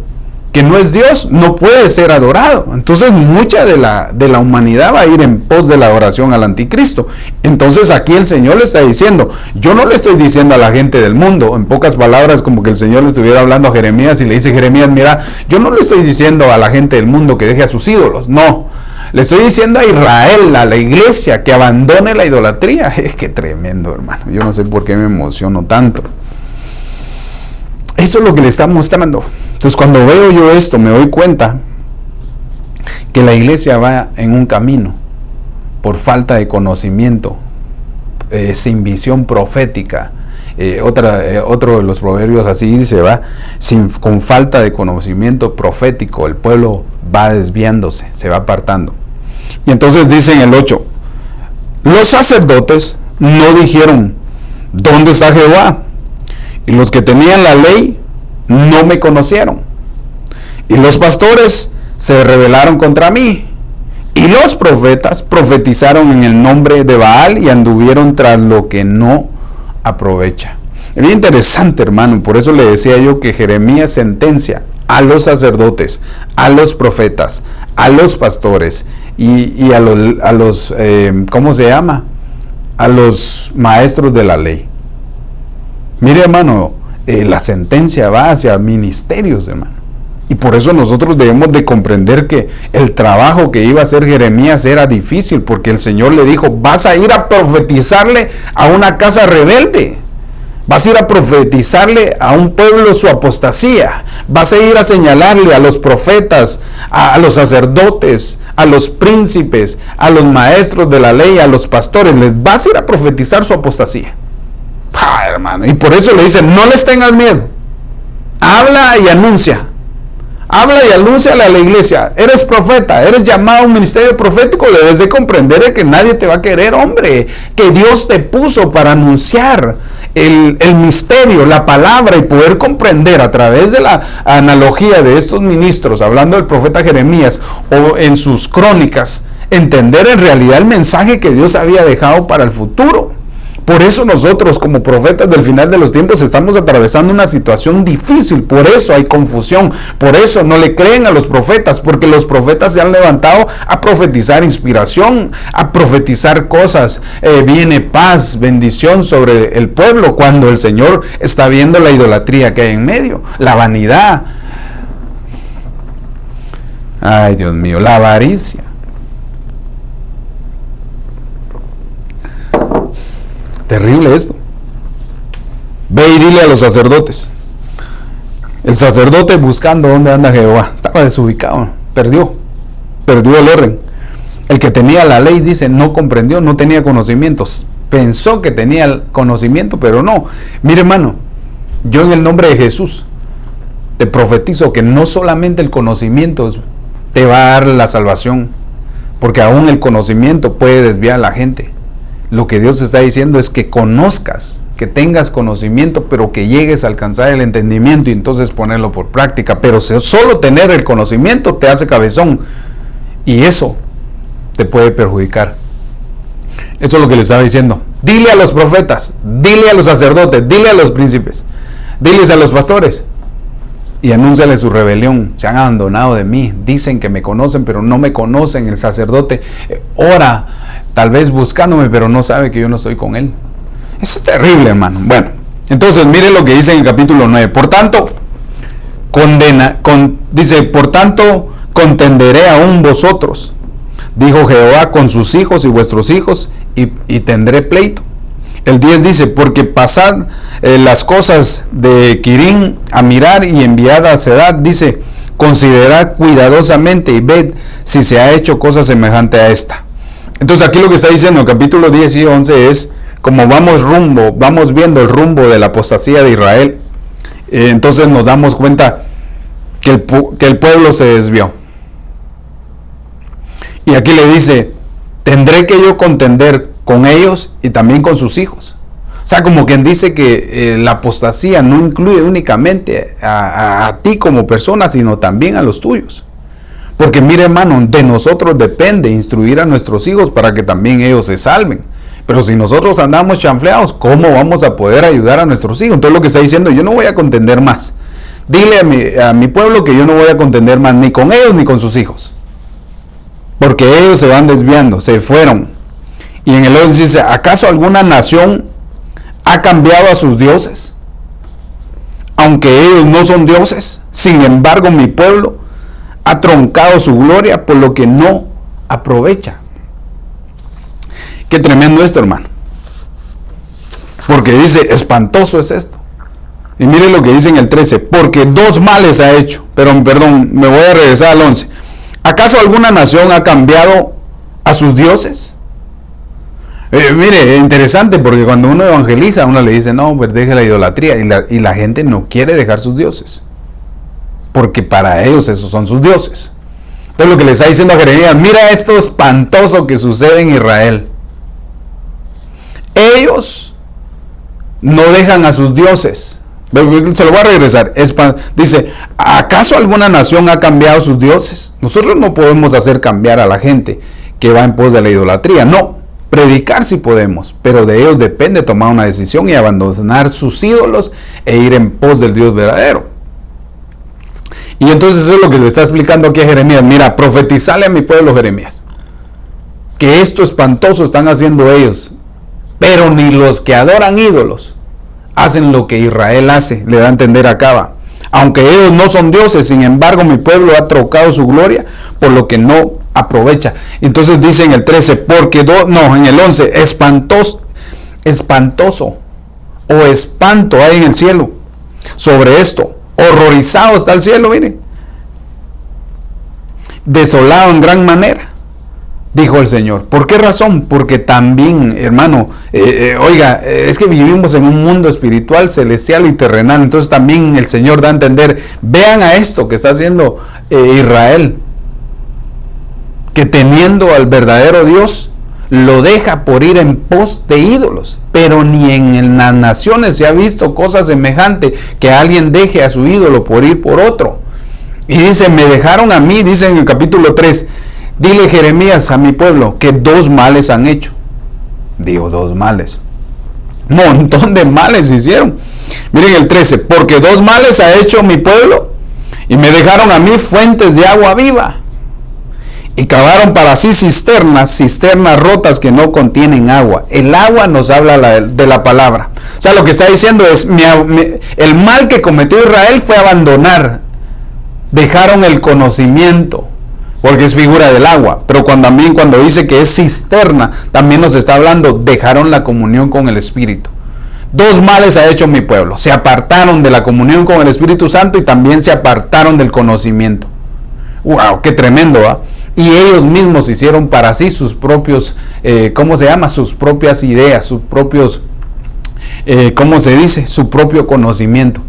que no es Dios no puede ser adorado. Entonces mucha de la humanidad va a ir en pos de la adoración al anticristo. Entonces aquí el Señor le está diciendo, yo no le estoy diciendo a la gente del mundo, en pocas palabras, como que el Señor le estuviera hablando a Jeremías y le dice: Jeremías, mira, yo no le estoy diciendo a la gente del mundo que deje a sus ídolos, no, le estoy diciendo a Israel, a la iglesia, que abandone la idolatría. Es que tremendo, hermano, yo no sé por qué me emociono tanto. Eso es lo que le está mostrando. Entonces, cuando veo yo esto, me doy cuenta que la iglesia va en un camino por falta de conocimiento, sin visión profética. Otro de los proverbios así dice, con falta de conocimiento profético, el pueblo va desviándose, se va apartando. Y entonces dice en el 8, los sacerdotes no dijeron: ¿dónde está Jehová? Y los que tenían la ley no me conocieron. Y los pastores se rebelaron contra mí. Y los profetas profetizaron en el nombre de Baal y anduvieron tras lo que no aprovecha. Es bien interesante, hermano. Por eso le decía yo que Jeremías sentencia a los sacerdotes, a los profetas, a los pastores y a los ¿cómo se llama? A los maestros de la ley. Mire, hermano, la sentencia va hacia ministerios, hermano. Y por eso nosotros debemos de comprender que el trabajo que iba a hacer Jeremías era difícil, porque el Señor le dijo: vas a ir a profetizarle a una casa rebelde, vas a ir a profetizarle a un pueblo su apostasía, vas a ir a señalarle a los profetas, a los sacerdotes, a los príncipes, a los maestros de la ley, a los pastores, les vas a ir a profetizar su apostasía. Hermano, y por eso le dicen: no les tengas miedo, habla y anuncia. Habla y anúnciale a la iglesia. Eres profeta, eres llamado a un ministerio profético, debes de comprender que nadie te va a querer, hombre, que Dios te puso para anunciar el misterio, la palabra, y poder comprender a través de la analogía de estos ministros, hablando del profeta Jeremías o en sus crónicas, entender en realidad el mensaje que Dios había dejado para el futuro. Por eso nosotros, como profetas del final de los tiempos, estamos atravesando una situación difícil. Por eso hay confusión. Por eso no le creen a los profetas, porque los profetas se han levantado a profetizar inspiración, a profetizar cosas. Viene paz, bendición sobre el pueblo, cuando el Señor está viendo la idolatría que hay en medio, la vanidad. Ay, Dios mío, la avaricia. Terrible esto. Ve y dile a los sacerdotes. El sacerdote buscando dónde anda Jehová. Estaba desubicado, perdió el orden. El que tenía la ley, dice, no comprendió, no tenía conocimientos. Pensó que tenía el conocimiento, pero no. Mire, hermano, yo en el nombre de Jesús te profetizo que no solamente el conocimiento te va a dar la salvación, porque aún el conocimiento puede desviar a la gente. Lo que Dios está diciendo es que conozcas, que tengas conocimiento, pero que llegues a alcanzar el entendimiento y entonces ponerlo por práctica. Pero solo tener el conocimiento te hace cabezón, y eso te puede perjudicar. Eso es lo que le estaba diciendo. Dile a los profetas, dile a los sacerdotes, dile a los príncipes, diles a los pastores y anúnciale su rebelión. Se han abandonado de mí, dicen que me conocen, pero no me conocen. El sacerdote ora, tal vez buscándome, pero no sabe que yo no estoy con él. Eso es terrible, hermano. Bueno, entonces mire lo que dice en el capítulo 9. Por tanto, dice, por tanto, contenderé aún vosotros, dijo Jehová, con sus hijos y vuestros hijos, y tendré pleito. El 10 dice, porque pasad las cosas de Quirín a mirar y enviad a Sedad, dice, considerad cuidadosamente y ved si se ha hecho cosa semejante a esta. Entonces aquí lo que está diciendo en capítulo 10 y 11 es, como vamos viendo el rumbo de la apostasía de Israel, entonces nos damos cuenta que el pueblo se desvió. Y aquí le dice, tendré que yo contender con ellos y también con sus hijos. O sea, como quien dice que la apostasía no incluye únicamente a ti como persona, sino también a los tuyos. Porque mire, hermano, de nosotros depende instruir a nuestros hijos para que también ellos se salven. Pero si nosotros andamos chanfleados, ¿cómo vamos a poder ayudar a nuestros hijos? Entonces lo que está diciendo, yo no voy a contender más. Dile a mi pueblo que yo no voy a contender más ni con ellos ni con sus hijos. Porque ellos se van desviando, se fueron. Y en el 11 dice, ¿acaso alguna nación ha cambiado a sus dioses? Aunque ellos no son dioses, sin embargo mi pueblo ha troncado su gloria por lo que no aprovecha. Qué tremendo esto, hermano. Porque dice, espantoso es esto. Y mire lo que dice en el 13, porque dos males ha hecho. Pero perdón, me voy a regresar al 11. ¿Acaso alguna nación ha cambiado a sus dioses? Mire, interesante, porque cuando uno evangeliza, uno le dice, no, pues deje la idolatría, y la gente no quiere dejar sus dioses, porque para ellos esos son sus dioses. Entonces lo que le está diciendo a Jeremías, mira esto espantoso que sucede en Israel. Ellos no dejan a sus dioses. Se lo voy a regresar. Dice, ¿acaso alguna nación ha cambiado sus dioses? Nosotros no podemos hacer cambiar a la gente que va en pos de la idolatría, no. Predicar sí podemos, pero de ellos depende tomar una decisión y abandonar sus ídolos e ir en pos del Dios verdadero. Y entonces eso es lo que le está explicando aquí a Jeremías. Mira, profetizale a mi pueblo, Jeremías, que esto espantoso están haciendo ellos, pero ni los que adoran ídolos hacen lo que Israel hace. Le da a entender acá, aunque ellos no son dioses, sin embargo mi pueblo ha trocado su gloria por lo que no aprovecha. Entonces dice en el 13, porque en el 11, espantoso o espanto hay en el cielo sobre esto, horrorizado está el cielo, miren, desolado en gran manera, dijo el Señor. ¿Por qué razón? Porque también, hermano, es que vivimos en un mundo espiritual, celestial y terrenal. Entonces también el Señor da a entender, vean a esto que está haciendo Israel, que teniendo al verdadero Dios, lo deja por ir en pos de ídolos. Pero ni en las naciones se ha visto cosa semejante, que alguien deje a su ídolo por ir por otro. Y dice, me dejaron a mí, dice en el capítulo 3, dile Jeremías a mi pueblo, que dos males han hecho. Digo, dos males. Montón de males hicieron. Miren el 13, porque dos males ha hecho mi pueblo, y me dejaron a mí fuentes de agua viva. Y cavaron para sí cisternas rotas que no contienen agua. El agua nos habla de la palabra. O sea, lo que está diciendo es, el mal que cometió Israel fue abandonar. Dejaron el conocimiento, porque es figura del agua. Pero cuando dice que es cisterna, también nos está hablando, dejaron la comunión con el Espíritu. Dos males ha hecho mi pueblo. Se apartaron de la comunión con el Espíritu Santo y también se apartaron del conocimiento. ¡Wow! ¡Qué tremendo! ¿eh? Y ellos mismos hicieron para sí sus propios, sus propias ideas, sus propios, su propio conocimiento.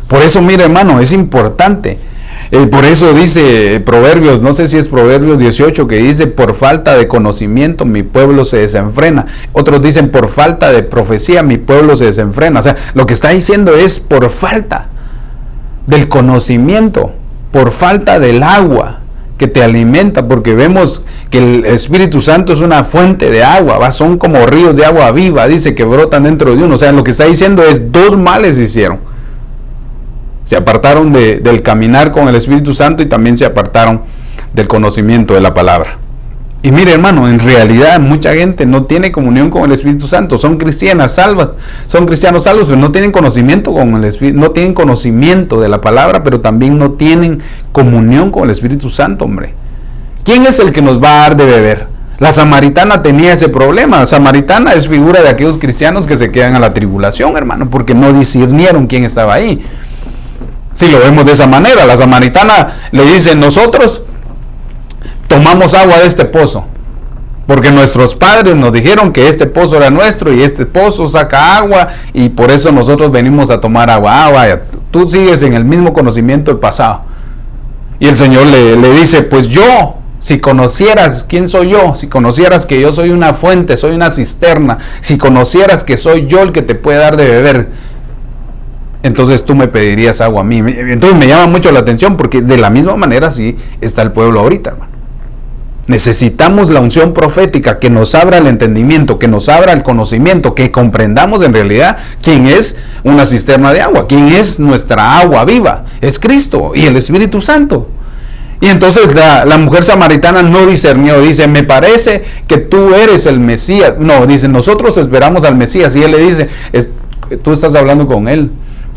Por eso, mire, hermano, es importante. Por eso dice Proverbios, no sé si es Proverbios 18, que dice, por falta de conocimiento mi pueblo se desenfrena. Otros dicen, por falta de profecía mi pueblo se desenfrena. O sea, lo que está diciendo es por falta del conocimiento, por falta del agua que te alimenta, porque vemos que el Espíritu Santo es una fuente de agua, son como ríos de agua viva, dice, que brotan dentro de uno. O sea, lo que está diciendo es, dos males hicieron. Se apartaron del caminar con el Espíritu Santo y también se apartaron del conocimiento de la palabra. Y mire, hermano, en realidad mucha gente no tiene comunión con el Espíritu Santo. Son cristianos salvos, pero no tienen conocimiento con el Espíritu, no tienen conocimiento de la palabra, pero también no tienen comunión con el Espíritu Santo, hombre. ¿Quién es el que nos va a dar de beber? La samaritana tenía ese problema. La samaritana es figura de aquellos cristianos que se quedan a la tribulación, hermano, porque no discernieron quién estaba ahí. Si lo vemos de esa manera, la samaritana le dice: nosotros tomamos agua de este pozo, porque nuestros padres nos dijeron que este pozo era nuestro y este pozo saca agua, y por eso nosotros venimos a tomar agua. Vaya, tú sigues en el mismo conocimiento del pasado. Y el Señor le dice: pues yo, si conocieras quién soy yo, si conocieras que yo soy una fuente, soy una cisterna, si conocieras que soy yo el que te puede dar de beber, entonces tú me pedirías agua a mí. Entonces me llama mucho la atención, porque de la misma manera así está el pueblo ahorita, hermano. Necesitamos la unción profética que nos abra el entendimiento, que nos abra el conocimiento, que comprendamos en realidad quién es una cisterna de agua, quién es nuestra agua viva. Es Cristo y el Espíritu Santo. Y entonces la mujer samaritana no discernió, dice: me parece que tú eres el Mesías. No, dice: nosotros esperamos al Mesías. Y él le dice: tú estás hablando con él.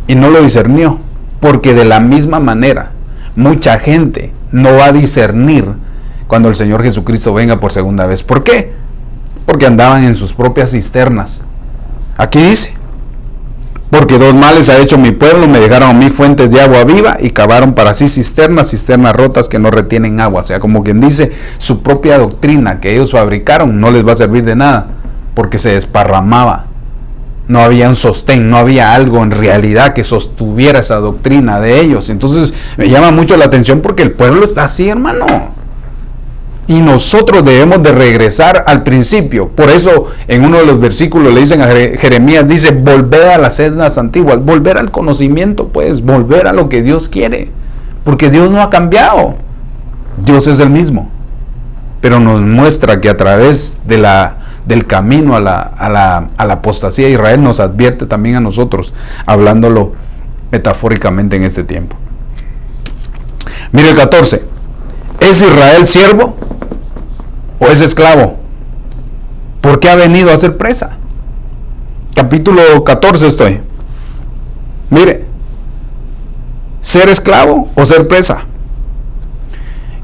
Y no lo discernió, porque de la misma manera mucha gente no va a discernir cuando el Señor Jesucristo venga por segunda vez. ¿Por qué? Porque andaban en sus propias cisternas. Aquí dice: porque dos males ha hecho mi pueblo, me dejaron a mí fuentes de agua viva y cavaron para sí cisternas rotas que no retienen agua. O sea, como quien dice, su propia doctrina que ellos fabricaron no les va a servir de nada, porque se desparramaba. No había un sostén, no había algo en realidad que sostuviera esa doctrina de ellos. Entonces me llama mucho la atención, porque el pueblo está así, hermano. Y nosotros debemos de regresar al principio. Por eso en uno de los versículos le dicen a Jeremías, dice: volver a las sendas antiguas, volver al conocimiento, pues, volver a lo que Dios quiere. Porque Dios no ha cambiado. Dios es el mismo. Pero nos muestra que a través del camino a la apostasía, Israel nos advierte también a nosotros, hablándolo metafóricamente en este tiempo. Mire el 14. ¿Es Israel siervo o es esclavo? ¿Por qué ha venido a ser presa? Capítulo 14 estoy. Mire, ¿ser esclavo o ser presa?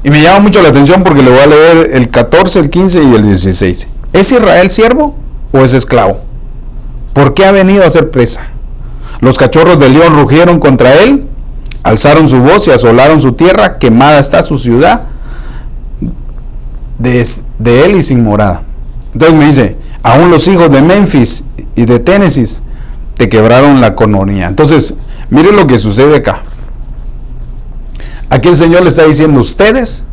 Y me llama mucho la atención, porque le voy a leer el 14, el 15 y el 16. ¿Es Israel siervo o es esclavo? ¿Por qué ha venido a ser presa? Los cachorros de león rugieron contra él, alzaron su voz y asolaron su tierra, quemada está su ciudad de él y sin morada. Entonces me dice: aún los hijos de Memphis y de Tennessee te quebraron la coronilla. Entonces, miren lo que sucede acá. Aquí el Señor le está diciendo: ustedes,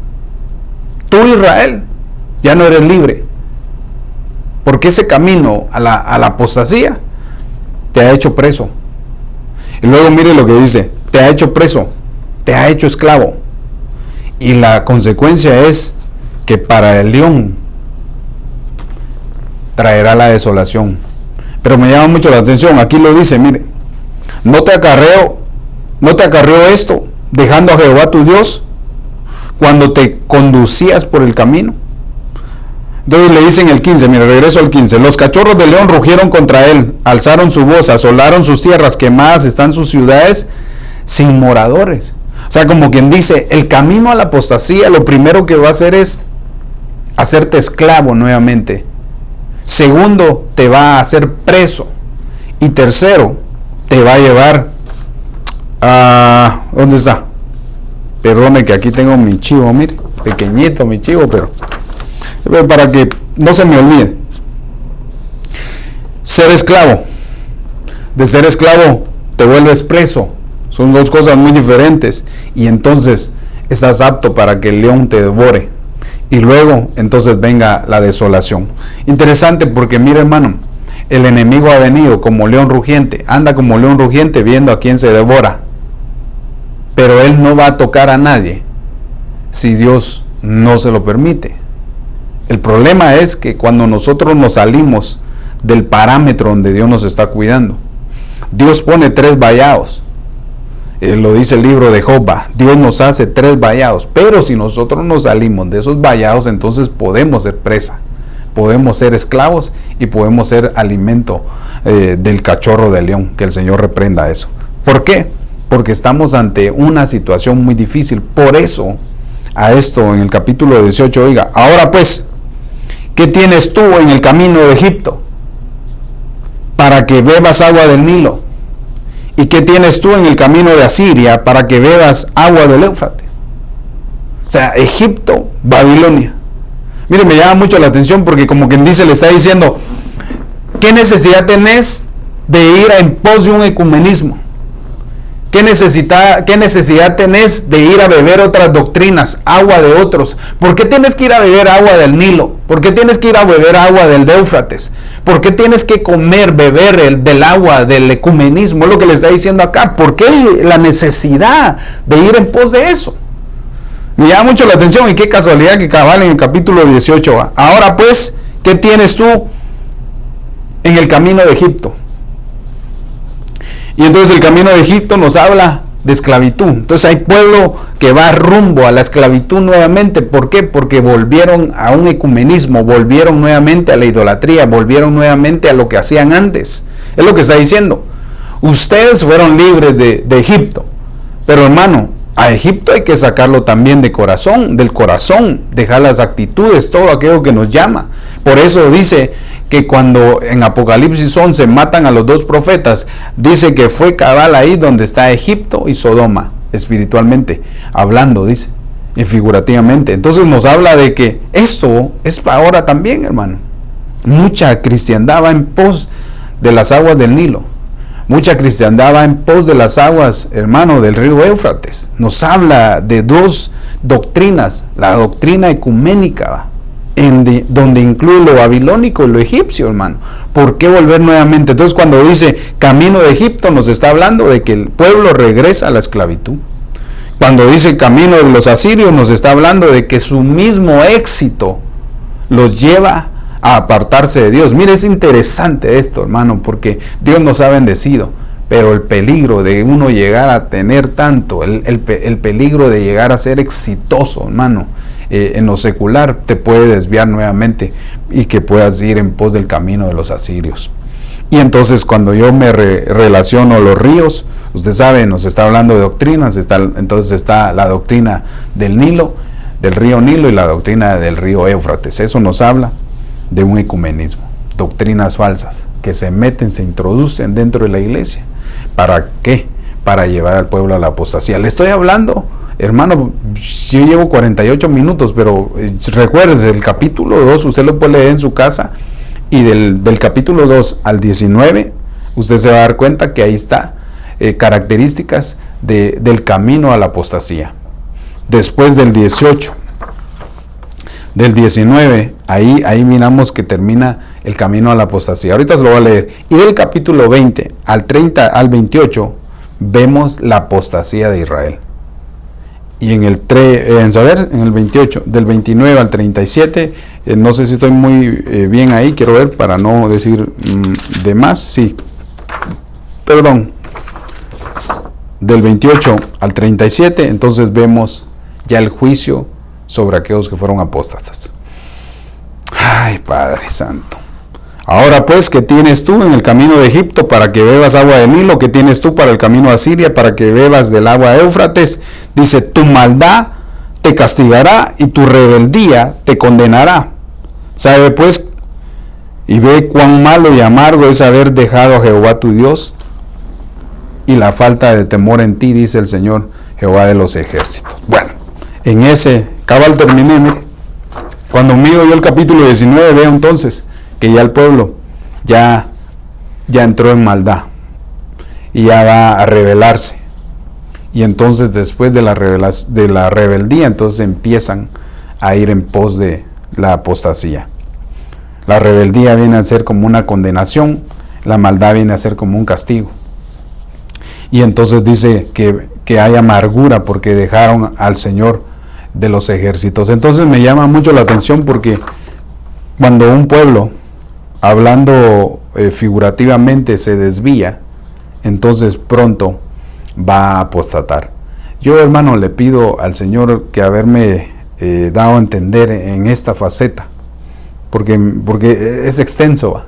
tú Israel, ya no eres libre, porque ese camino a la apostasía te ha hecho preso. Y luego mire lo que dice: te ha hecho preso, te ha hecho esclavo. Y la consecuencia es que para el león traerá la desolación. Pero me llama mucho la atención, aquí lo dice, mire: no te acarreó esto, dejando a Jehová tu Dios, cuando te conducías por el camino. Entonces le dicen el 15, mire, regreso al 15. Los cachorros de león rugieron contra él, alzaron su voz, asolaron sus tierras, quemadas están sus ciudades sin moradores. O sea, como quien dice, el camino a la apostasía lo primero que va a hacer es hacerte esclavo nuevamente. Segundo, te va a hacer preso. Y tercero, te va a llevar a... ¿dónde está? Perdone que aquí tengo mi chivo, mire, pequeñito mi chivo, pero para que no se me olvide. Ser esclavo. De ser esclavo te vuelves preso. Son dos cosas muy diferentes. Y entonces estás apto para que el león te devore. Y luego entonces venga la desolación. Interesante, porque mire, hermano, el enemigo ha venido como león rugiente. Anda como león rugiente viendo a quién se devora. Pero él no va a tocar a nadie si Dios no se lo permite. El problema es que cuando nosotros nos salimos del parámetro donde Dios nos está cuidando, Dios pone 3 vallados. Lo dice el libro de Job. Dios nos hace 3 vallados, pero si nosotros nos salimos de esos vallados, entonces podemos ser presa, podemos ser esclavos y podemos ser alimento del cachorro de león. Que el Señor reprenda eso. ¿Por qué? Porque estamos ante una situación muy difícil. Por eso, a esto en el capítulo 18, oiga, ahora pues, ¿qué tienes tú en el camino de Egipto para que bebas agua del Nilo? ¿Y qué tienes tú en el camino de Asiria para que bebas agua del Éufrates? O sea, Egipto, Babilonia. Mire, me llama mucho la atención porque como quien dice, le está diciendo, ¿qué necesidad tenés de ir en pos de un ecumenismo? ¿Qué necesidad tenés de ir a beber otras doctrinas, agua de otros? ¿Por qué tienes que ir a beber agua del Nilo? ¿Por qué tienes que ir a beber agua del Éufrates? ¿Por qué tienes que beber del agua del ecumenismo? Es lo que le está diciendo acá. ¿Por qué la necesidad de ir en pos de eso? Me llama mucho la atención y qué casualidad que cabal en el capítulo 18 va. Ahora pues, ¿qué tienes tú en el camino de Egipto? Y entonces el camino de Egipto nos habla de esclavitud. Entonces hay pueblo que va rumbo a la esclavitud nuevamente. ¿Por qué? Porque volvieron a un ecumenismo, volvieron nuevamente a la idolatría, volvieron nuevamente a lo que hacían antes. Es lo que está diciendo. Ustedes fueron libres de Egipto, pero hermano, a Egipto hay que sacarlo también del corazón, dejar las actitudes, todo aquello que nos llama. Por eso dice que cuando en Apocalipsis 11 matan a los dos profetas, dice que fue cabal ahí donde está Egipto y Sodoma, espiritualmente hablando, dice, y figurativamente. Entonces nos habla de que esto es para ahora también, hermano. Mucha cristiandad va en pos de las aguas del Nilo. Mucha cristiandad va en pos de las aguas, hermano, del río Éufrates. Nos habla de dos doctrinas, la doctrina ecuménica, donde incluye lo babilónico y lo egipcio, hermano. ¿Por qué volver nuevamente? Entonces cuando dice camino de Egipto, nos está hablando de que el pueblo regresa a la esclavitud. Cuando dice camino de los asirios, nos está hablando de que su mismo éxito los lleva a apartarse de Dios. Mire, es interesante esto, hermano, porque Dios nos ha bendecido, pero el peligro de uno llegar a tener tanto, el peligro de llegar a ser exitoso, hermano, en lo secular, te puede desviar nuevamente y que puedas ir en pos del camino de los asirios. Y entonces cuando yo me relaciono los ríos, usted sabe, nos está hablando de doctrinas, entonces está la doctrina del Nilo, del río Nilo, y la doctrina del río Éufrates. Eso nos habla de un ecumenismo, doctrinas falsas que se meten, se introducen dentro de la iglesia. ¿Para qué? Para llevar al pueblo a la apostasía. Le estoy hablando, hermano, yo llevo 48 minutos, pero recuérdese, el capítulo 2, usted lo puede leer en su casa, y del capítulo 2 al 19, usted se va a dar cuenta que ahí está características del camino a la apostasía. Después del 18, del 19, ahí miramos que termina el camino a la apostasía. Ahorita se lo voy a leer. Y del capítulo 20 al 30 al 28, vemos la apostasía de Israel. Y en el 28, del 29 al 37, no sé si estoy muy bien ahí, quiero ver para no decir de más. Sí, perdón. Del 28 al 37, entonces vemos ya el juicio sobre aquellos que fueron apóstatas. Ay, Padre Santo. Ahora pues, ¿qué tienes tú en el camino de Egipto para que bebas agua del Nilo? ¿Qué tienes tú para el camino a Asiria para que bebas del agua de Éufrates? Dice, tu maldad te castigará y tu rebeldía te condenará. ¿Sabe pues? Y ve cuán malo y amargo es haber dejado a Jehová tu Dios y la falta de temor en ti, dice el Señor Jehová de los ejércitos. Bueno, en ese cabal terminé, mire. Cuando miro yo el capítulo 19, veo entonces que ya el pueblo ya entró en maldad y ya va a rebelarse. Y entonces después de la rebeldía, entonces empiezan a ir en pos de la apostasía. La rebeldía viene a ser como una condenación, la maldad viene a ser como un castigo. Y entonces dice que hay amargura porque dejaron al Señor de los ejércitos. Entonces me llama mucho la atención porque cuando un pueblo, hablando figurativamente, se desvía, entonces pronto va a apostatar. Yo, hermano, le pido al Señor que haberme dado a entender en esta faceta, porque es extenso, ¿va?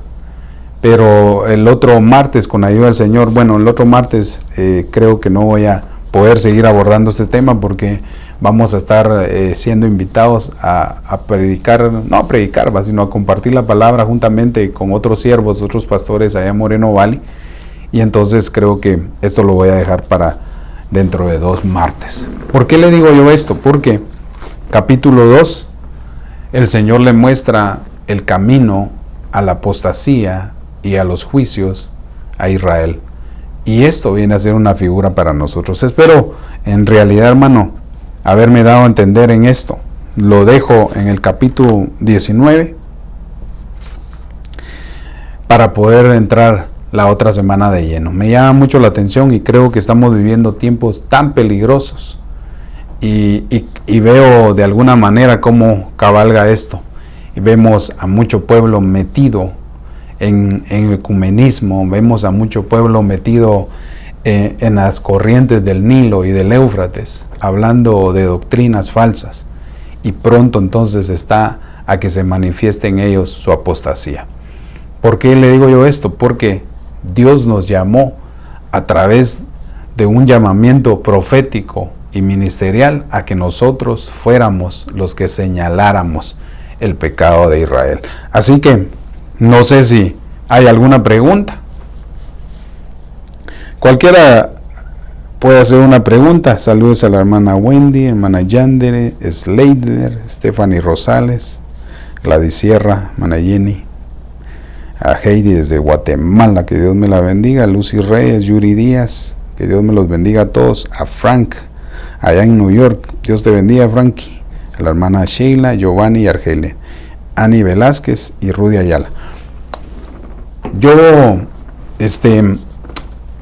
Pero el otro martes, con ayuda del Señor, el otro martes creo que no voy a poder seguir abordando este tema porque vamos a estar siendo invitados a predicar, no a predicar, sino a compartir la palabra juntamente con otros siervos, otros pastores allá en Moreno Valley. Y entonces creo que esto lo voy a dejar para dentro de 2 martes. ¿Por qué le digo yo esto? Porque capítulo 2, el Señor le muestra el camino a la apostasía y a los juicios a Israel. Y esto viene a ser una figura para nosotros. Espero, en realidad, hermano, haberme dado a entender en esto. Lo dejo en el capítulo 19 para poder entrar la otra semana de lleno. Me llama mucho la atención y creo que estamos viviendo tiempos tan peligrosos y veo de alguna manera cómo cabalga esto. Y vemos a mucho pueblo metido en ecumenismo, vemos a mucho pueblo metido en las corrientes del Nilo y del Éufrates, hablando de doctrinas falsas, y pronto entonces está a que se manifieste en ellos su apostasía. ¿Por qué le digo yo esto? Porque Dios nos llamó a través de un llamamiento profético y ministerial a que nosotros fuéramos los que señaláramos el pecado de Israel. Así que no sé si hay alguna pregunta. Cualquiera puede hacer una pregunta. Saludos a la hermana Wendy, hermana Yandere, Slater, Stephanie Rosales, Gladys Sierra, hermana Jenny, a Heidi desde Guatemala, que Dios me la bendiga, Lucy Reyes, Yuri Díaz, que Dios me los bendiga a todos, a Frank, allá en New York, Dios te bendiga, Frankie, a la hermana Sheila, Giovanni y Argelia, Ani Velázquez y Rudy Ayala. Yo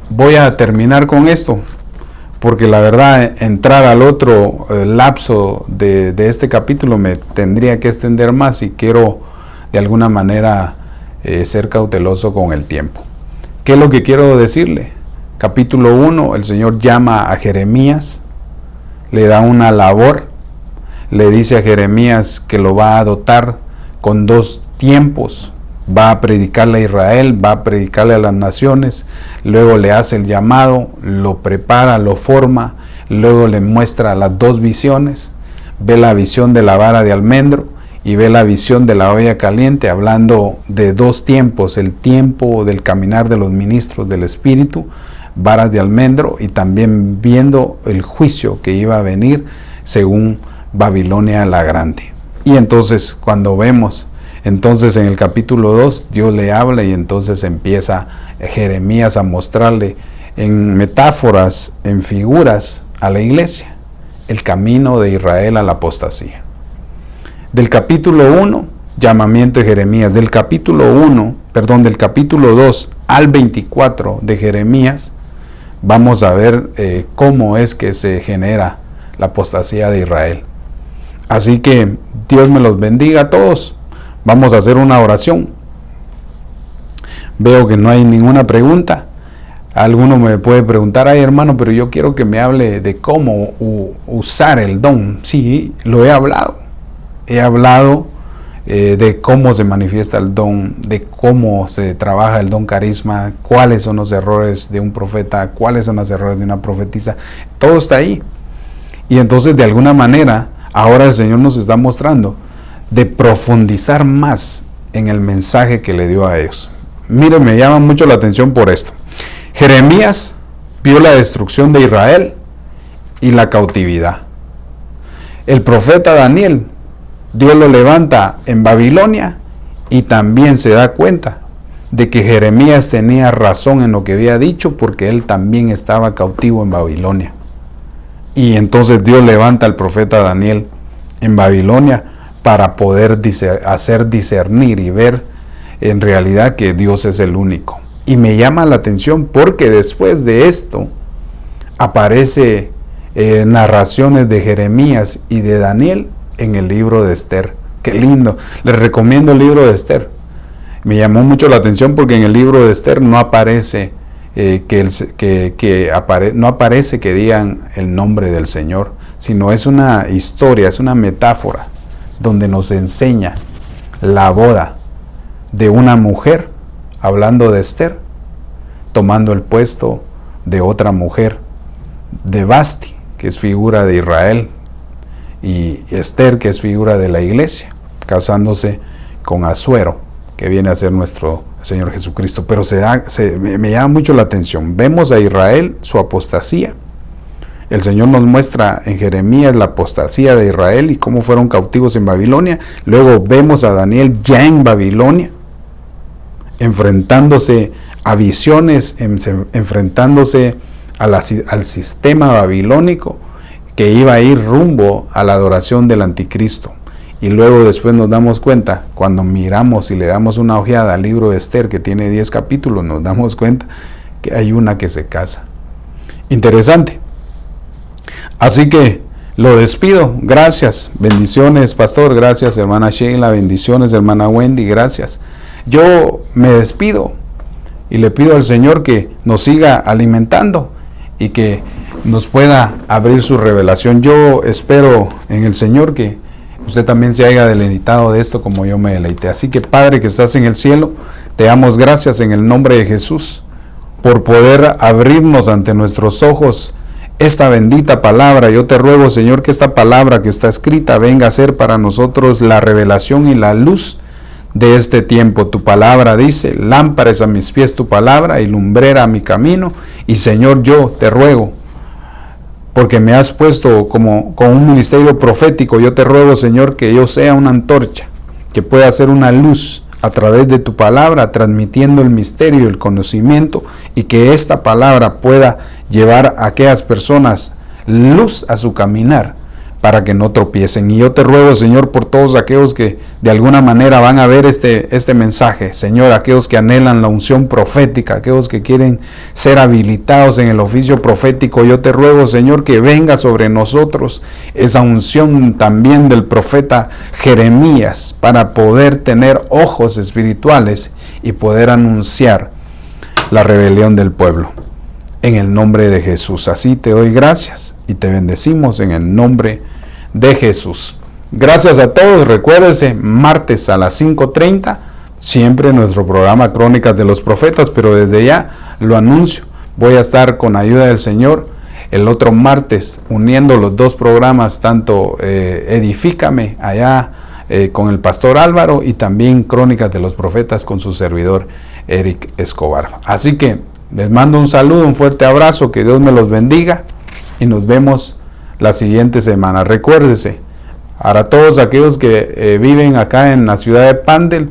voy a terminar con esto, porque la verdad entrar al otro lapso de este capítulo me tendría que extender más y quiero de alguna manera ser cauteloso con el tiempo. ¿Qué es lo que quiero decirle? Capítulo 1, el Señor llama a Jeremías, le da una labor, le dice a Jeremías que lo va a dotar con 2 tiempos, va a predicarle a Israel, va a predicarle a las naciones, luego le hace el llamado, lo prepara, lo forma, luego le muestra las 2 visiones, ve la visión de la vara de almendro y ve la visión de la olla caliente, hablando de 2 tiempos, el tiempo del caminar de los ministros del Espíritu, varas de almendro, y también viendo el juicio que iba a venir según Babilonia la Grande. Y entonces cuando vemos, entonces en el capítulo 2 Dios le habla y entonces empieza Jeremías a mostrarle en metáforas, en figuras a la iglesia, el camino de Israel a la apostasía. Del capítulo 1, llamamiento de Jeremías, del capítulo 2 al 24 de Jeremías, vamos a ver cómo es que se genera la apostasía de Israel. Así que Dios me los bendiga a todos. Vamos a hacer una oración. Veo que no hay ninguna pregunta. Alguno me puede preguntar, ay hermano, pero yo quiero que me hable de cómo usar el don. Sí, lo he hablado. He hablado de cómo se manifiesta el don, de cómo se trabaja el don carisma, cuáles son los errores de un profeta, cuáles son los errores de una profetisa. Todo está ahí. Y entonces de alguna manera, ahora el Señor nos está mostrando de profundizar más en el mensaje que le dio a ellos. Miren, me llama mucho la atención por esto. Jeremías vio la destrucción de Israel y la cautividad. El profeta Daniel, Dios lo levanta en Babilonia y también se da cuenta de que Jeremías tenía razón en lo que había dicho, porque él también estaba cautivo en Babilonia. Y entonces Dios levanta al profeta Daniel en Babilonia para poder hacer discernir y ver en realidad que Dios es el único. Y me llama la atención porque después de esto aparece narraciones de Jeremías y de Daniel en el libro de Esther. Qué lindo. Les recomiendo el libro de Esther. Me llamó mucho la atención porque en el libro de Esther no aparece no aparece que digan el nombre del Señor, sino es una historia, es una metáfora donde nos enseña la boda de una mujer, hablando de Esther, tomando el puesto de otra mujer, de Basti, que es figura de Israel, y Esther, que es figura de la iglesia, casándose con Asuero, que viene a ser nuestro Señor Jesucristo. Pero me llama mucho la atención. Vemos a Israel, su apostasía. El Señor nos muestra en Jeremías la apostasía de Israel y cómo fueron cautivos en Babilonia. Luego vemos a Daniel ya en Babilonia, enfrentándose a visiones, enfrentándose al sistema babilónico que iba a ir rumbo a la adoración del anticristo. Y luego después nos damos cuenta, cuando miramos y le damos una ojeada al libro de Esther, que tiene 10 capítulos, nos damos cuenta que hay una que se casa. Interesante. Así que lo despido. Gracias. Bendiciones, pastor. Gracias, hermana Sheila. Bendiciones, hermana Wendy. Gracias. Yo me despido y le pido al Señor que nos siga alimentando y que nos pueda abrir su revelación. Yo espero en el Señor que usted también se haya deleitado de esto como yo me deleité. Así que, Padre que estás en el cielo, te damos gracias en el nombre de Jesús por poder abrirnos ante nuestros ojos esta bendita palabra. Yo te ruego, Señor, que esta palabra que está escrita venga a ser para nosotros la revelación y la luz de este tiempo. Tu palabra dice: lámpara es a mis pies tu palabra y lumbrera a mi camino. Y, Señor, yo te ruego, porque me has puesto con un ministerio profético, yo te ruego, Señor, que yo sea una antorcha que pueda ser una luz a través de tu palabra, transmitiendo el misterio y el conocimiento, y que esta palabra pueda llevar a aquellas personas luz a su caminar para que no tropiecen. Y yo te ruego, Señor, por todos aquellos que de alguna manera van a ver este mensaje, Señor, aquellos que anhelan la unción profética, aquellos que quieren ser habilitados en el oficio profético, yo te ruego, Señor, que venga sobre nosotros esa unción también del profeta Jeremías, para poder tener ojos espirituales y poder anunciar la rebelión del pueblo. En el nombre de Jesús. Así te doy gracias y te bendecimos en el nombre de Jesús. Gracias a todos. Recuérdense, martes a las 5:30, siempre nuestro programa Crónicas de los Profetas, pero desde ya lo anuncio. Voy a estar con ayuda del Señor el otro martes uniendo los dos programas, tanto Edifícame allá con el pastor Álvaro y también Crónicas de los Profetas con su servidor Eric Escobar. Así que les mando un saludo, un fuerte abrazo, que Dios me los bendiga y nos vemos la siguiente semana. Recuérdese, para todos aquellos que viven acá en la ciudad de Pandel,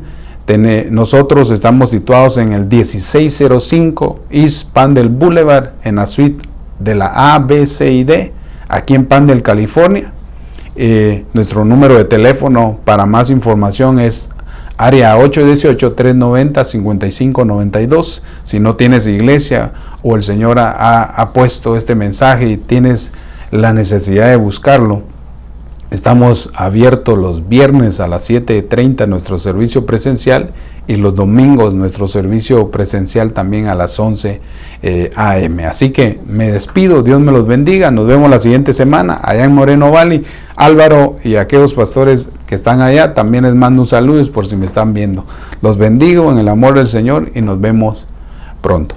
nosotros estamos situados en el 1605 East Pandel Boulevard, en la suite de la A, B, C y D, aquí en Pandel, California. Nuestro número de teléfono para más información es área 818-390-5592. Si no tienes iglesia o el Señor ha puesto este mensaje y tienes la necesidad de buscarlo, estamos abiertos los viernes a las 7:30 nuestro servicio presencial y los domingos nuestro servicio presencial también a las 11 a.m. Así que me despido, Dios me los bendiga, nos vemos la siguiente semana allá en Moreno Valley. Álvaro y aquellos pastores que están allá, también les mando un saludo por si me están viendo. Los bendigo en el amor del Señor y nos vemos pronto.